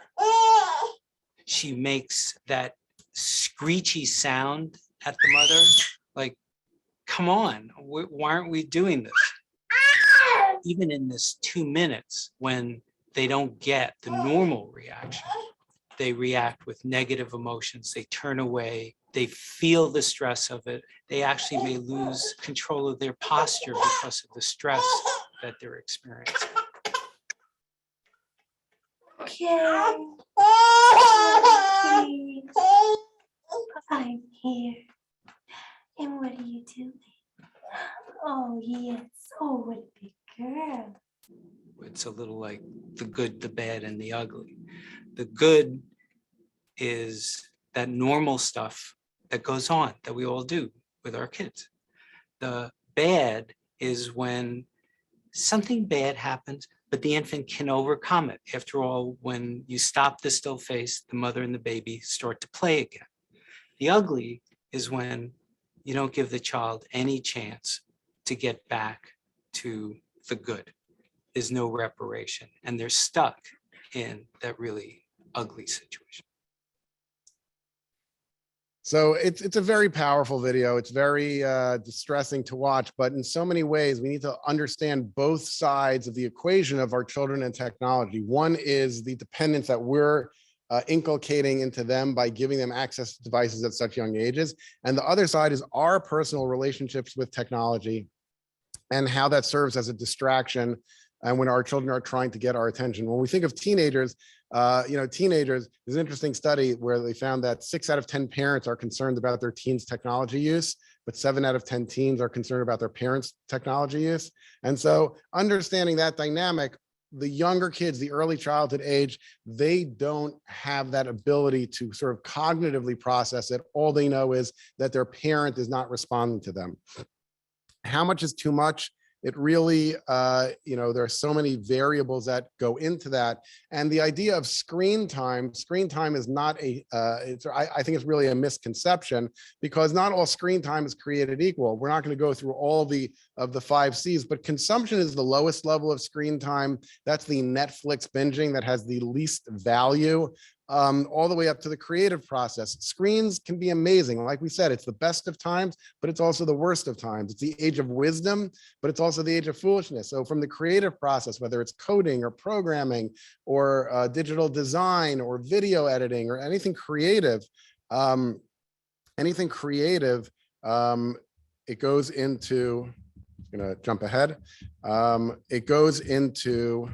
She makes that screechy sound at the mother, like, "Come on, why aren't we doing this?" Even in this 2 minutes when they don't get the normal reaction, they react with negative emotions. They turn away. They feel the stress of it. They actually may lose control of their posture because of the stress that they're experiencing. Okay. Please. I'm here. And what are you doing? Oh, yes. Oh, what a big girl. It's a little like the good, the bad, and the ugly. The good is that normal stuff that goes on that we all do with our kids. The bad is when something bad happens, but the infant can overcome it. After all, when you stop the still face, the mother and the baby start to play again. The ugly is when you don't give the child any chance to get back to the good. There's no reparation, and they're stuck in that really ugly situation. So it's a very powerful video. It's very distressing to watch, but in so many ways, we need to understand both sides of the equation of our children and technology. One is the dependence that we're inculcating into them by giving them access to devices at such young ages. And the other side is our personal relationships with technology and how that serves as a distraction and when our children are trying to get our attention. When we think of teenagers, teenagers, there's an interesting study where they found that 6 out of 10 parents are concerned about their teens' technology use, but 7 out of 10 teens are concerned about their parents' technology use. And so understanding that dynamic, the younger kids, the early childhood age, they don't have that ability to sort of cognitively process it. All they know is that their parent is not responding to them. How much is too much? It really, there are so many variables that go into that. And the idea of screen time is not I think it's really a misconception, because not all screen time is created equal. We're not going to go through all of the 5 C's, but consumption is the lowest level of screen time. That's the Netflix binging that has the least value. All the way up to the creative process. Screens can be amazing. Like we said, it's the best of times, but it's also the worst of times. It's the age of wisdom, but it's also the age of foolishness. So from the creative process, whether it's coding or programming or digital design or video editing or anything creative, it goes into, I'm gonna jump ahead. It goes into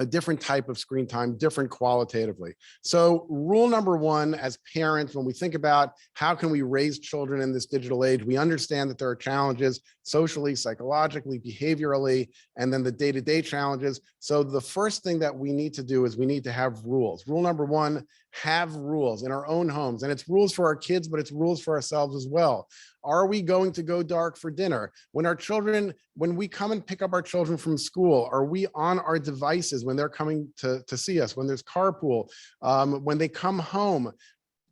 a different type of screen time, different qualitatively. So rule number 1, as parents, when we think about how can we raise children in this digital age, we understand that there are challenges socially, psychologically, behaviorally, and then the day-to-day challenges. So the first thing that we need to do is we need to have rules. Rule number 1, have rules in our own homes. And it's rules for our kids, but it's rules for ourselves as well. Are we going to go dark for dinner? When we come and pick up our children from school, are we on our devices when they're coming to see us, when there's carpool, when they come home?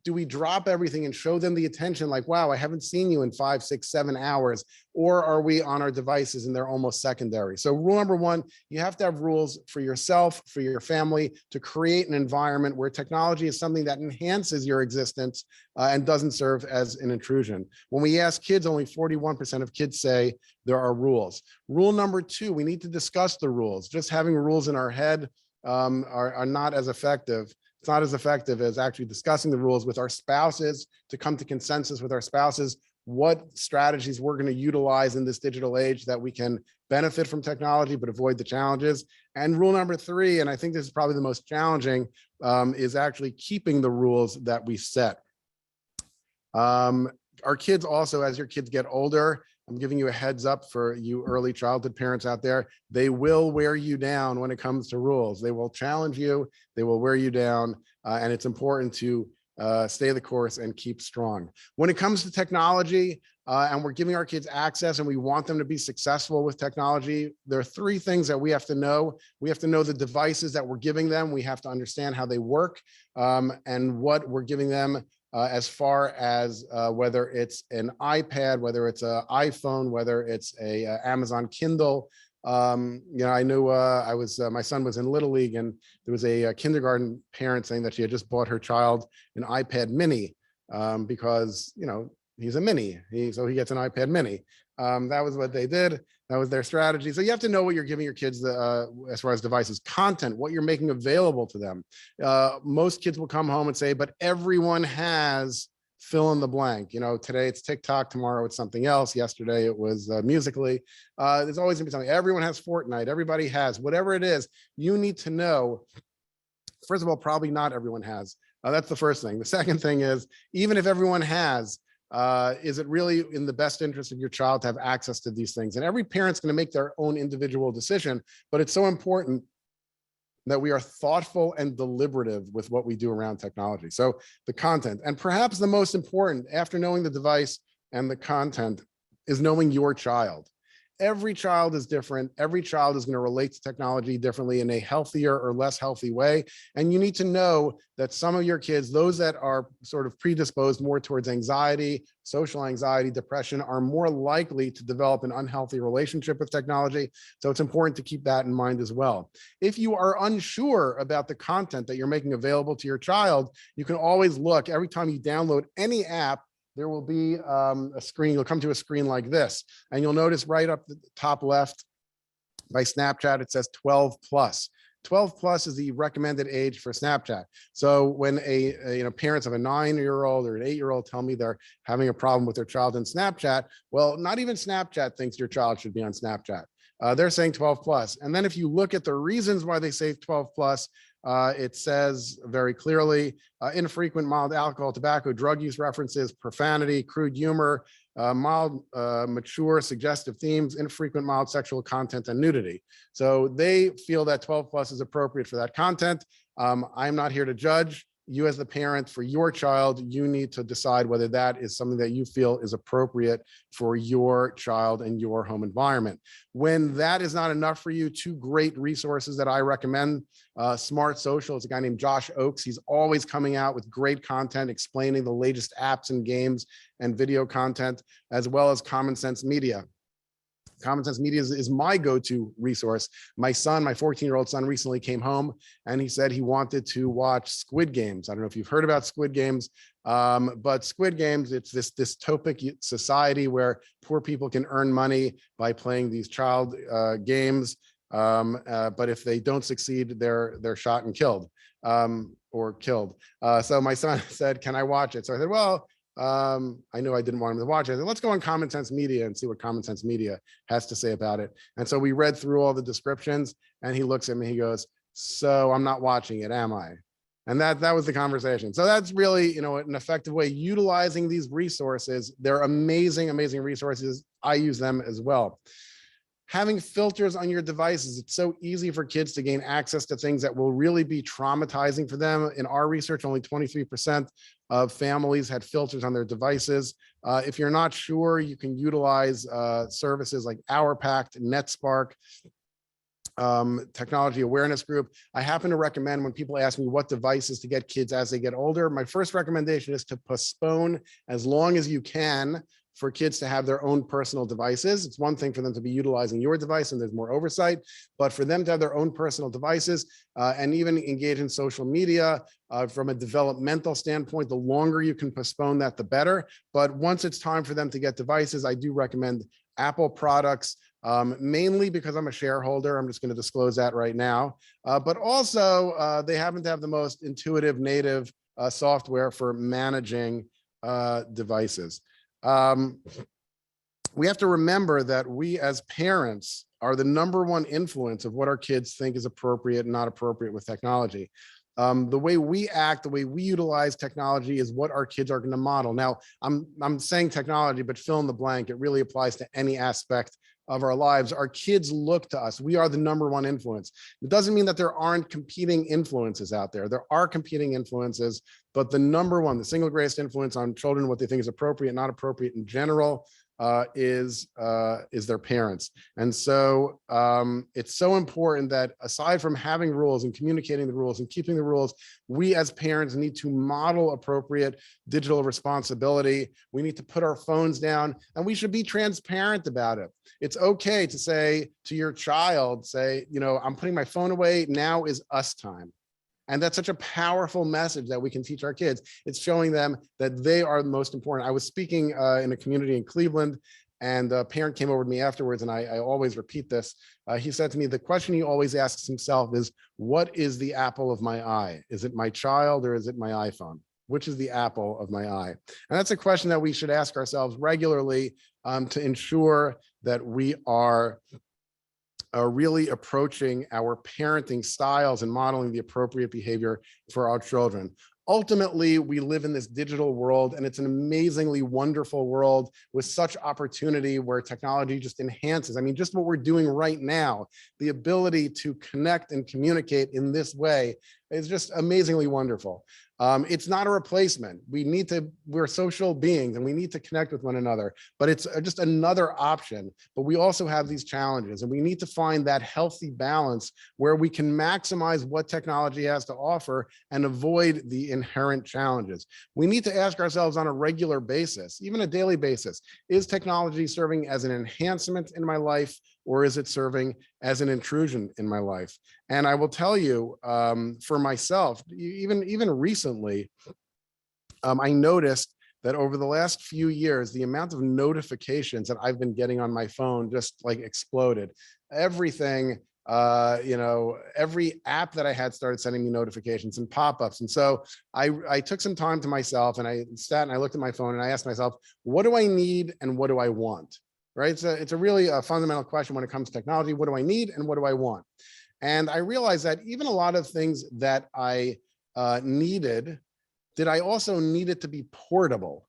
Do we drop everything and show them the attention like, wow, I haven't seen you in 5, 6, 7 hours? Or are we on our devices and they're almost secondary? So rule number 1, you have to have rules for yourself, for your family, to create an environment where technology is something that enhances your existence and doesn't serve as an intrusion. When we ask kids, only 41% of kids say there are rules. Rule number 2, we need to discuss the rules. Just having rules in our head are not as effective. It's not as effective as actually discussing the rules with our spouses, to come to consensus with our spouses, what strategies we're going to utilize in this digital age that we can benefit from technology, but avoid the challenges. And rule number 3, and I think this is probably the most challenging, is actually keeping the rules that we set. Our kids also, as your kids get older, I'm giving you a heads up for you early childhood parents out there, they will wear you down when it comes to rules. They will challenge you, they will wear you down, and it's important to stay the course and keep strong. When it comes to technology, and we're giving our kids access and we want them to be successful with technology, there are 3 things that we have to know. We have to know the devices that we're giving them. We have to understand how they work, and what we're giving them as far as whether it's an iPad, whether it's an iPhone, whether it's a Amazon Kindle. I knew my son was in Little League, and there was a kindergarten parent saying that she had just bought her child an iPad mini because, he's a mini, so he gets an iPad mini. That was what they did. That was their strategy. So you have to know what you're giving your kids as far as devices, content, what you're making available to them. Most kids will come home and say, but everyone has fill in the blank. You know, today it's TikTok, tomorrow it's something else. Yesterday it was Musically. There's always gonna be something. Everyone has Fortnite. Everybody has whatever it is. You need to know. First of all, probably not everyone has. That's the first thing. The second thing is, even if everyone has, is it really in the best interest of your child to have access to these things? And every parent's going to make their own individual decision, but it's so important that we are thoughtful and deliberative with what we do around technology. So the content, and perhaps the most important, after knowing the device and the content, is knowing your child. Every child is different. Every child is going to relate to technology differently in a healthier or less healthy way. And you need to know that some of your kids, those that are sort of predisposed more towards anxiety, social anxiety, depression, are more likely to develop an unhealthy relationship with technology. So it's important to keep that in mind as well. If you are unsure about the content that you're making available to your child, you can always look every time you download any app. There will be a screen, you'll come to a screen like this, and you'll notice right up the top left by Snapchat, it says 12 plus. 12 plus is the recommended age for Snapchat. So when parents of a 9-year-old or an 8-year-old tell me they're having a problem with their child in Snapchat, well, not even Snapchat thinks your child should be on Snapchat. They're saying 12 plus. And then if you look at the reasons why they say 12 plus, it says very clearly, infrequent mild alcohol, tobacco, drug use references, profanity, crude humor, mild, mature, suggestive themes, infrequent mild sexual content, and nudity. So they feel that 12 plus is appropriate for that content. I'm not here to judge. You as the parent for your child, you need to decide whether that is something that you feel is appropriate for your child and your home environment. When that is not enough for you, two great resources that I recommend. Smart Social, it's a guy named Josh Oakes. He's always coming out with great content, explaining the latest apps and games and video content, as well as Common Sense Media. Common Sense Media is my go-to resource. My son, my 14-year-old son, recently came home and he said he wanted to watch Squid Games. I don't know if you've heard about Squid Games, but Squid Games, it's this dystopic society where poor people can earn money by playing these child games. But if they don't succeed, they're shot and killed or killed. So my son said, can I watch it? So I said, well, I knew I didn't want him to watch it. I said, let's go on Common Sense Media and see what Common Sense Media has to say about it. And so we read through all the descriptions and he looks at me, he goes, so I'm not watching it, am I? And that was the conversation. So that's really, an effective way utilizing these resources. They're amazing, amazing resources. I use them as well. Having filters on your devices, it's so easy for kids to gain access to things that will really be traumatizing for them. In our research, only 23% of families had filters on their devices. If you're not sure, you can utilize services like OurPact, NetSpark, Technology Awareness Group. I happen to recommend when people ask me what devices to get kids as they get older, my first recommendation is to postpone as long as you can for kids to have their own personal devices. It's one thing for them to be utilizing your device and there's more oversight, but for them to have their own personal devices and even engage in social media from a developmental standpoint, the longer you can postpone that, the better. But once it's time for them to get devices, I do recommend Apple products, mainly because I'm a shareholder. I'm just going to disclose that right now. But also they happen to have the most intuitive native software for managing devices. We have to remember that we as parents are the #1 influence of what our kids think is appropriate and not appropriate with technology. The way we act, the way we utilize technology is what our kids are going to model. Now, I'm saying technology, but fill in the blank. It really applies to any aspect of our lives. Our kids look to us. We are the #1 influence. It doesn't mean that there aren't competing influences out there. There are competing influences, but the #1, the single greatest influence on children, what they think is appropriate, not appropriate in general, is their parents. And so it's so important that aside from having rules and communicating the rules and keeping the rules, we as parents need to model appropriate digital responsibility. We need to put our phones down and we should be transparent about it. It's okay to say to your child, I'm putting my phone away, now is us time. And that's such a powerful message that we can teach our kids. It's showing them that they are the most important. I was speaking in a community in Cleveland, And a parent came over to me afterwards, and I always repeat this. He said to me, the question he always asks himself is, what is the apple of my eye? Is it my child or is it my iPhone? Which is the apple of my eye? And that's a question that we should ask ourselves regularly to ensure that we are really approaching our parenting styles and modeling the appropriate behavior for our children. Ultimately, we live in this digital world, and it's an amazingly wonderful world with such opportunity where technology just enhances. I mean, just what we're doing right now, the ability to connect and communicate in this way is just amazingly wonderful. It's not a replacement. We're social beings and we need to connect with one another, but it's just another option. But we also have these challenges, and we need to find that healthy balance where we can maximize what technology has to offer and avoid the inherent challenges. We need to ask ourselves on a regular basis, even a daily basis, is technology serving as an enhancement in my life, or is it serving as an intrusion in my life? And I will tell you, for myself, even recently, I noticed that over the last few years, the amount of notifications that I've been getting on my phone just like exploded. Everything, every app that I had started sending me notifications and pop-ups. And so I took some time to myself, and I sat and I looked at my phone and I asked myself, what do I need and what do I want? Right? It's a really fundamental question when it comes to technology. What do I need and what do I want? And I realized that even a lot of things that I needed, did I also need it to be portable?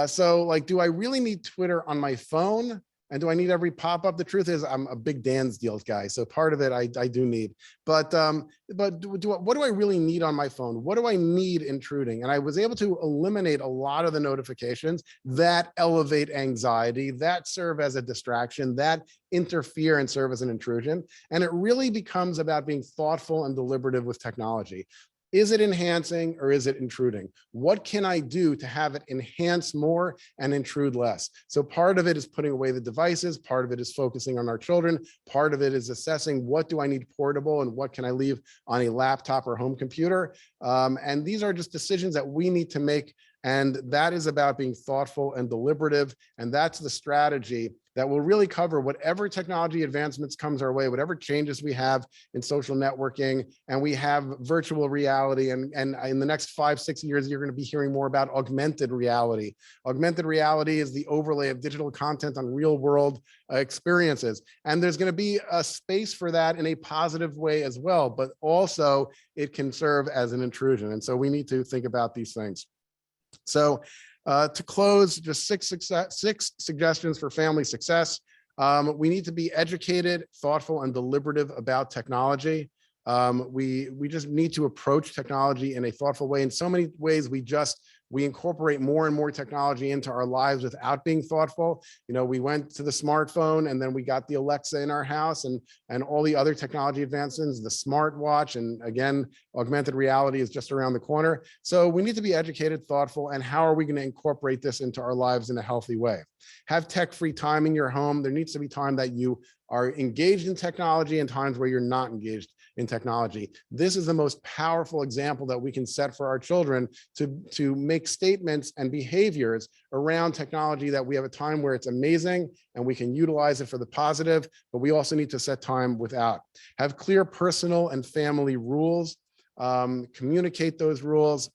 So like, do I really need Twitter on my phone? And do I need every pop-up? The truth is, I'm a big Dan's deals guy, so part of it I do need. But what do I really need on my phone? What do I need intruding? And I was able to eliminate a lot of the notifications that elevate anxiety, that serve as a distraction, that interfere and serve as an intrusion. And it really becomes about being thoughtful and deliberative with technology. Is it enhancing or is it intruding? What can I do to have it enhance more and intrude less? So part of it is putting away the devices. Part of it is focusing on our children. Part of it is assessing what do I need portable and what can I leave on a laptop or home computer. And these are just decisions that we need to make. And that is about being thoughtful and deliberative. And that's the strategy that will really cover whatever technology advancements comes our way, whatever changes we have in social networking, and we have virtual reality. And in the next 5-6 years, you're going to be hearing more about augmented reality. Augmented reality is the overlay of digital content on real world experiences. And there's going to be a space for that in a positive way as well, but also it can serve as an intrusion. And so we need to think about these things. So to close, just six suggestions for family success. We need to be educated, thoughtful, and deliberative about technology. We just need to approach technology in a thoughtful way. In so many ways, we incorporate more and more technology into our lives without being thoughtful. You know, we went to the smartphone, and then we got the Alexa in our house, and all the other technology advancements, the smartwatch, and again, augmented reality is just around the corner. So we need to be educated, thoughtful, and how are we going to incorporate this into our lives in a healthy way? Have tech-free time in your home. There needs to be time that you are engaged in technology and times where you're not engaged in technology. This is the most powerful example that we can set for our children to make statements and behaviors around technology, that we have a time where it's amazing and we can utilize it for the positive, but we also need to set time without. Have clear personal and family rules, communicate those rules.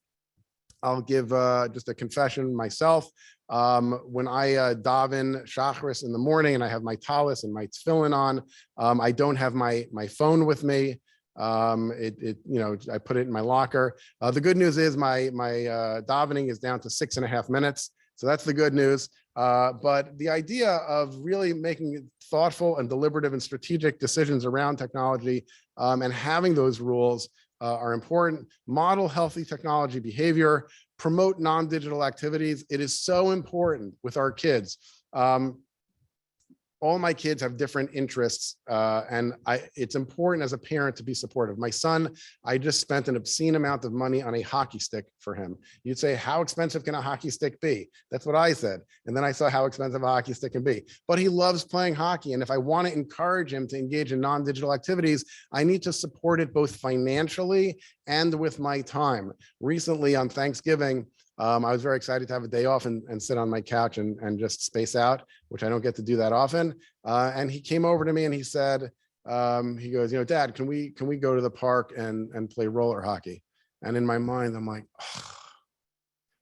I'll give just a confession myself. When I daven Shacharis in the morning and I have my talis and my tefillin on, I don't have my phone with me. I put it in my locker. The good news is my davening is down to 6.5 minutes. So that's the good news. But the idea of really making thoughtful and deliberative and strategic decisions around technology and having those rules are important. Model healthy technology behavior, promote non-digital activities. It is so important with our kids. All my kids have different interests, and it's important as a parent to be supportive. My son, I just spent an obscene amount of money on a hockey stick for him. You'd say, how expensive can a hockey stick be? That's what I said. And then I saw how expensive a hockey stick can be. But he loves playing hockey. And if I want to encourage him to engage in non-digital activities, I need to support it both financially and with my time. Recently on Thanksgiving, I was very excited to have a day off and sit on my couch and just space out, which I don't get to do that often. And he came over to me and he said, he goes, Dad, can we go to the park and play roller hockey? And in my mind, I'm like, oh.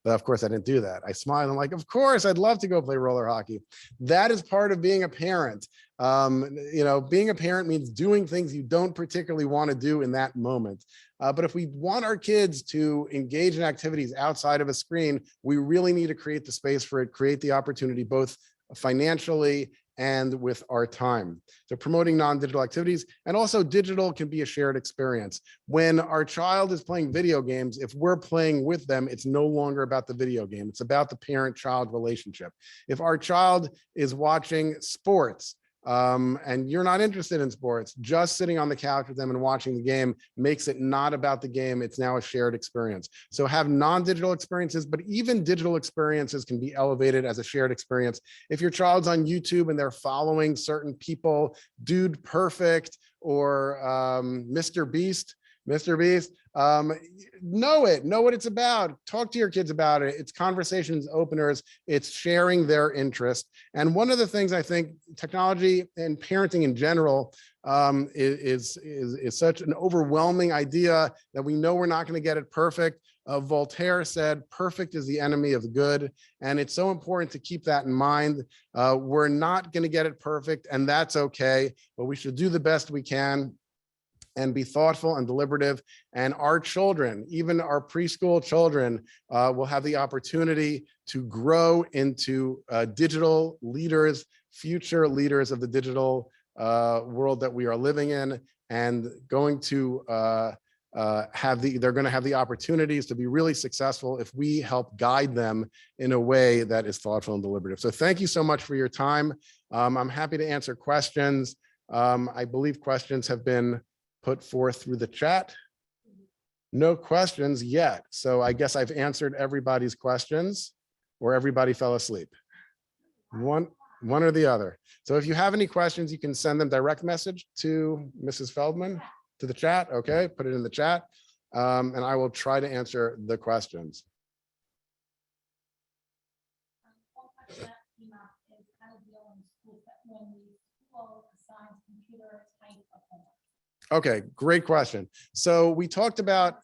But of course I didn't do that. I smiled. I'm like, of course, I'd love to go play roller hockey. That is part of being a parent. Being a parent means doing things you don't particularly want to do in that moment. But if we want our kids to engage in activities outside of a screen, we really need to create the space for it, create the opportunity, both financially and with our time. So promoting non-digital activities, and also digital can be a shared experience. When our child is playing video games, if we're playing with them, it's no longer about the video game. It's about the parent-child relationship. If our child is watching sports, and you're not interested in sports, just sitting on the couch with them and watching the game makes it not about the game. It's now a shared experience. So have non-digital experiences, but even digital experiences can be elevated as a shared experience. If your child's on YouTube and they're following certain people, Dude Perfect or Mr. Beast, know what it's about. Talk to your kids about it. It's conversations openers. It's sharing their interest. And one of the things I think technology and parenting in general is such an overwhelming idea that we know we're not going to get it perfect. Voltaire said, perfect is the enemy of good. And it's so important to keep that in mind. We're not going to get it perfect, and that's okay, but we should do the best we can and be thoughtful and deliberative. And our children, even our preschool children, will have the opportunity to grow into digital leaders, future leaders of the digital world that we are living in, and going to they're going to have the opportunities to be really successful if we help guide them in a way that is thoughtful and deliberative. So thank you so much for your time. I'm happy to answer questions. I believe questions have been put forth through the chat. No questions yet. So I guess I've answered everybody's questions, or everybody fell asleep. One or the other. So if you have any questions, you can send them direct message to Mrs. Feldman, to the chat. Okay, put it in the chat. And I will try to answer the questions. Okay, great question. So we talked about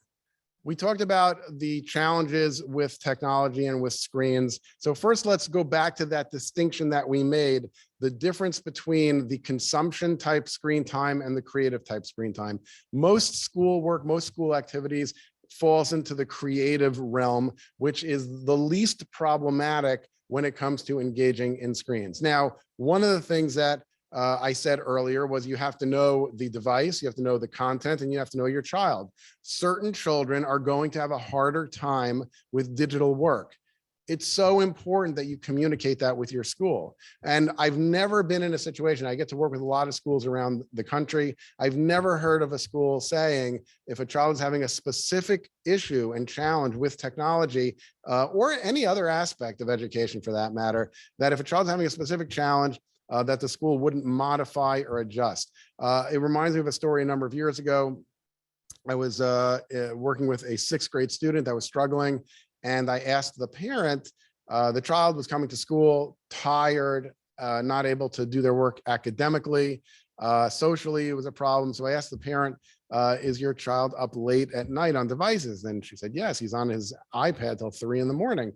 the challenges with technology and with screens. So first, let's go back to that distinction that we made, the difference between the consumption type screen time and the creative type screen time. Most schoolwork, most school activities falls into the creative realm, which is the least problematic when it comes to engaging in screens. Now, one of the things that I said earlier was you have to know the device, you have to know the content, and you have to know your child. Certain children are going to have a harder time with digital work. It's so important that you communicate that with your school. And I've never been in a situation, I get to work with a lot of schools around the country. I've never heard of a school saying, if a child is having a specific issue and challenge with technology, or any other aspect of education for that matter, that if a child's having a specific challenge, that the school wouldn't modify or adjust. It reminds me of a story a number of years ago. I was working with a 6th grade student that was struggling, and I asked the parent, the child was coming to school tired, not able to do their work academically, socially it was a problem. So I asked the parent, is your child up late at night on devices? And she said, yes, he's on his iPad till 3 in the morning.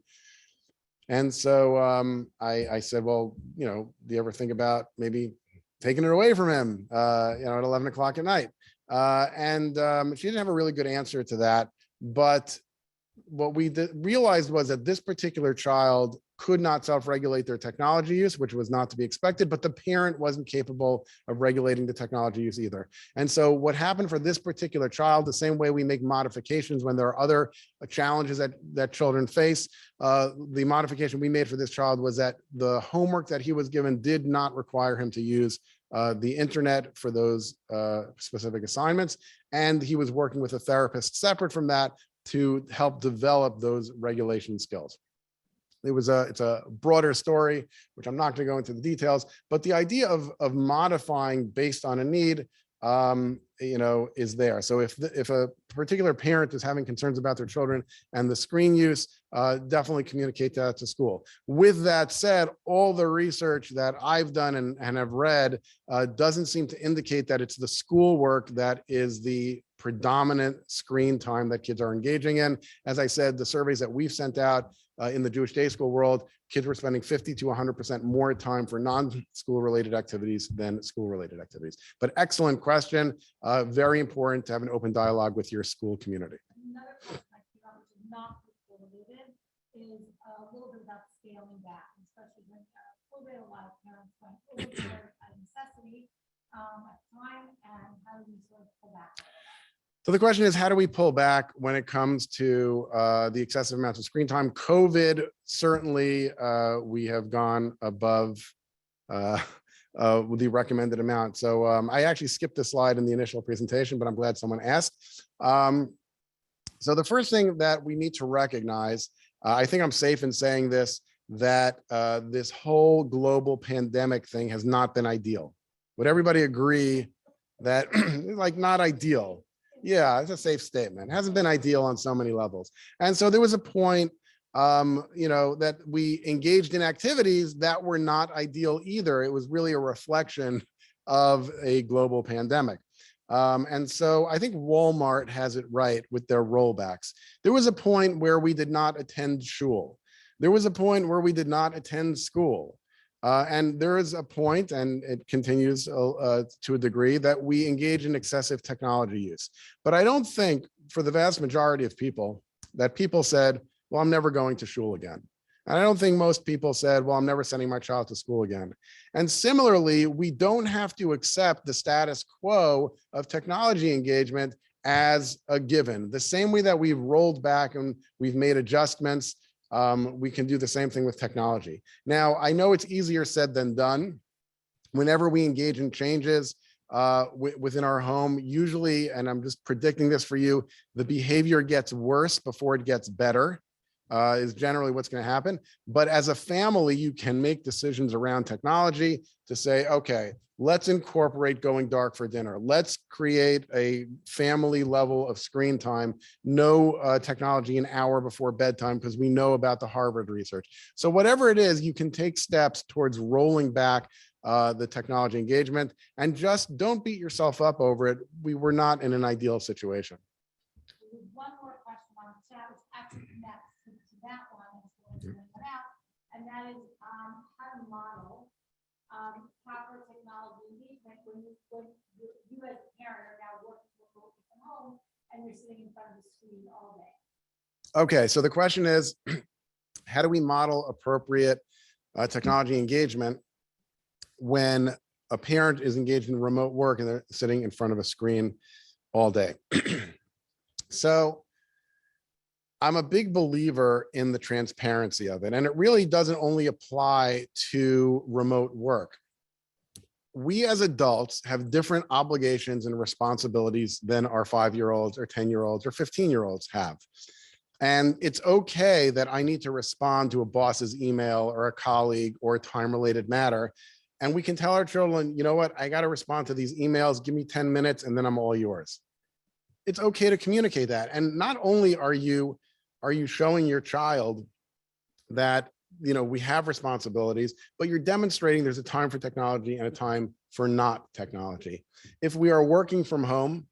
And so I said, well, do you ever think about maybe taking it away from him, at 11 o'clock at night? She didn't have a really good answer to that. But what we realized was that this particular child could not self-regulate their technology use, which was not to be expected, but the parent wasn't capable of regulating the technology use either. And so what happened for this particular child, the same way we make modifications when there are other challenges that children face, the modification we made for this child was that the homework that he was given did not require him to use the internet for those specific assignments. And he was working with a therapist separate from that to help develop those regulation skills. It's a broader story, which I'm not going to go into the details, but the idea of modifying based on a need is there. So if a particular parent is having concerns about their children and the screen use, definitely communicate that to school. With that said, all the research that I've done and have read doesn't seem to indicate that it's the schoolwork that is the predominant screen time that kids are engaging in. As I said, the surveys that we've sent out in the Jewish day school world, kids were spending 50 to 100% more time for non-school related activities than school related activities. But excellent question. Very important to have an open dialogue with your school community. Another question I think on which is not school related is a little bit about scaling back, especially when COVID, a lot of parents went overboard out of necessity at the time, and how do we sort of pull back? So the question is, how do we pull back when it comes to the excessive amounts of screen time? COVID, certainly we have gone above the recommended amount. So I actually skipped this slide in the initial presentation, but I'm glad someone asked. So the first thing that we need to recognize, I think I'm safe in saying this, that this whole global pandemic thing has not been ideal. Would everybody agree that like not ideal? Yeah, it's a safe statement. It hasn't been ideal on so many levels. And so there was a point, that we engaged in activities that were not ideal either. It was really a reflection of a global pandemic. And so I think Walmart has it right with their rollbacks. There was a point where we did not attend shul. There was a point where we did not attend school. And there is a point, and it continues to a degree, that we engage in excessive technology use. But I don't think for the vast majority of people that people said, well, I'm never going to shul again. And I don't think most people said, well, I'm never sending my child to school again. And similarly, we don't have to accept the status quo of technology engagement as a given. The same way that we've rolled back and we've made adjustments, we can do the same thing with technology. Now, I know it's easier said than done. Whenever we engage in changes within our home, usually, and I'm just predicting this for you, the behavior gets worse before it gets better, is generally what's going to happen. But as a family, you can make decisions around technology to say, okay, let's incorporate going dark for dinner. Let's create a family level of screen time, no technology an hour before bedtime, because we know about the Harvard research. So whatever it is, you can take steps towards rolling back the technology engagement, and just don't beat yourself up over it. We were not in an ideal situation. One more question on the chat, which actually connects to that one, and that is how to model proper technology engagement when you as a parent are now working from home and you're sitting in front of the screen all day. Okay, so the question is, how do we model appropriate technology engagement when a parent is engaged in remote work and they're sitting in front of a screen all day? So I'm a big believer in the transparency of it, and it really doesn't only apply to remote work. We as adults have different obligations and responsibilities than our 5-year-olds or 10-year-olds or 15-year-olds have. And it's okay that I need to respond to a boss's email or a colleague or a time-related matter. And we can tell our children, you know what, I got to respond to these emails, give me 10 minutes and then I'm all yours. It's okay to communicate that. And not only are you showing your child that, we have responsibilities, but you're demonstrating there's a time for technology and a time for not technology. If we are working from home,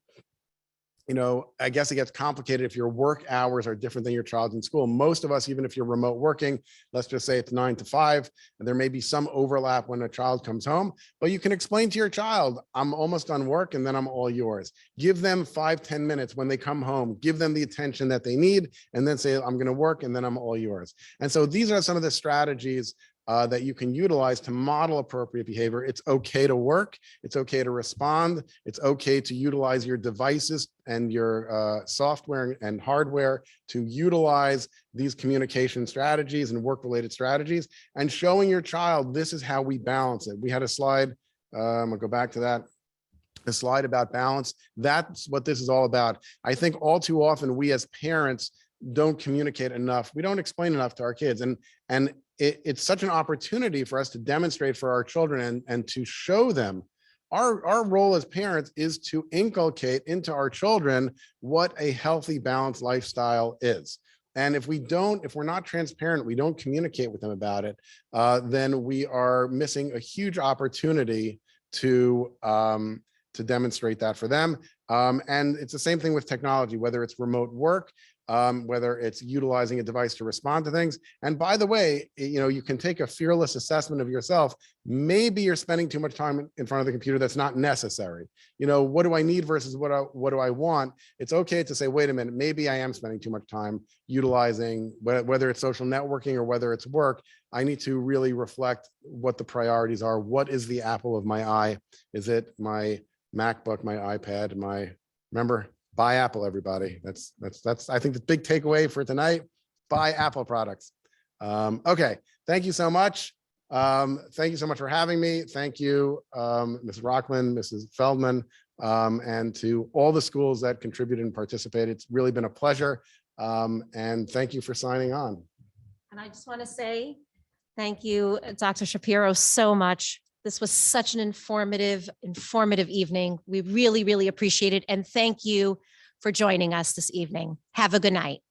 I guess it gets complicated if your work hours are different than your child's in school. Most of us, even if you're remote working, let's just say it's 9 to 5, and there may be some overlap when a child comes home, but you can explain to your child, I'm almost done work and then I'm all yours. Give them 5-10 minutes when they come home, give them the attention that they need, and then say, I'm going to work and then I'm all yours. And so these are some of the strategies that you can utilize to model appropriate behavior. It's okay to work. It's okay to respond. It's okay to utilize your devices and your software and hardware to utilize these communication strategies and work-related strategies, and showing your child this is how we balance it. We had a slide, I'm gonna go back to that, a slide about balance. That's what this is all about. I think all too often we as parents don't communicate enough. We don't explain enough to our kids. And it's such an opportunity for us to demonstrate for our children and to show them Our role as parents is to inculcate into our children what a healthy, balanced lifestyle is. And if we're not transparent, we don't communicate with them about it, then we are missing a huge opportunity to demonstrate that for them. And it's the same thing with technology, whether it's remote work, whether it's utilizing a device to respond to things. And by the way, you can take a fearless assessment of yourself. Maybe you're spending too much time in front of the computer that's not necessary. What do I need versus what do I want? It's okay to say, wait a minute, maybe I am spending too much time utilizing, whether it's social networking or whether it's work. I need to really reflect what the priorities are. What is the apple of my eye? Is it my MacBook, my iPad, remember, buy Apple, everybody. That's I think the big takeaway for tonight, buy Apple products. Okay, thank you so much. Thank you so much for having me. Thank you, Ms. Rockman, Mrs. Feldman, and to all the schools that contributed and participated. It's really been a pleasure. And thank you for signing on. And I just want to say thank you, Dr. Shapiro, so much. This was such an informative evening. We really, really appreciate it. And thank you for joining us this evening. Have a good night.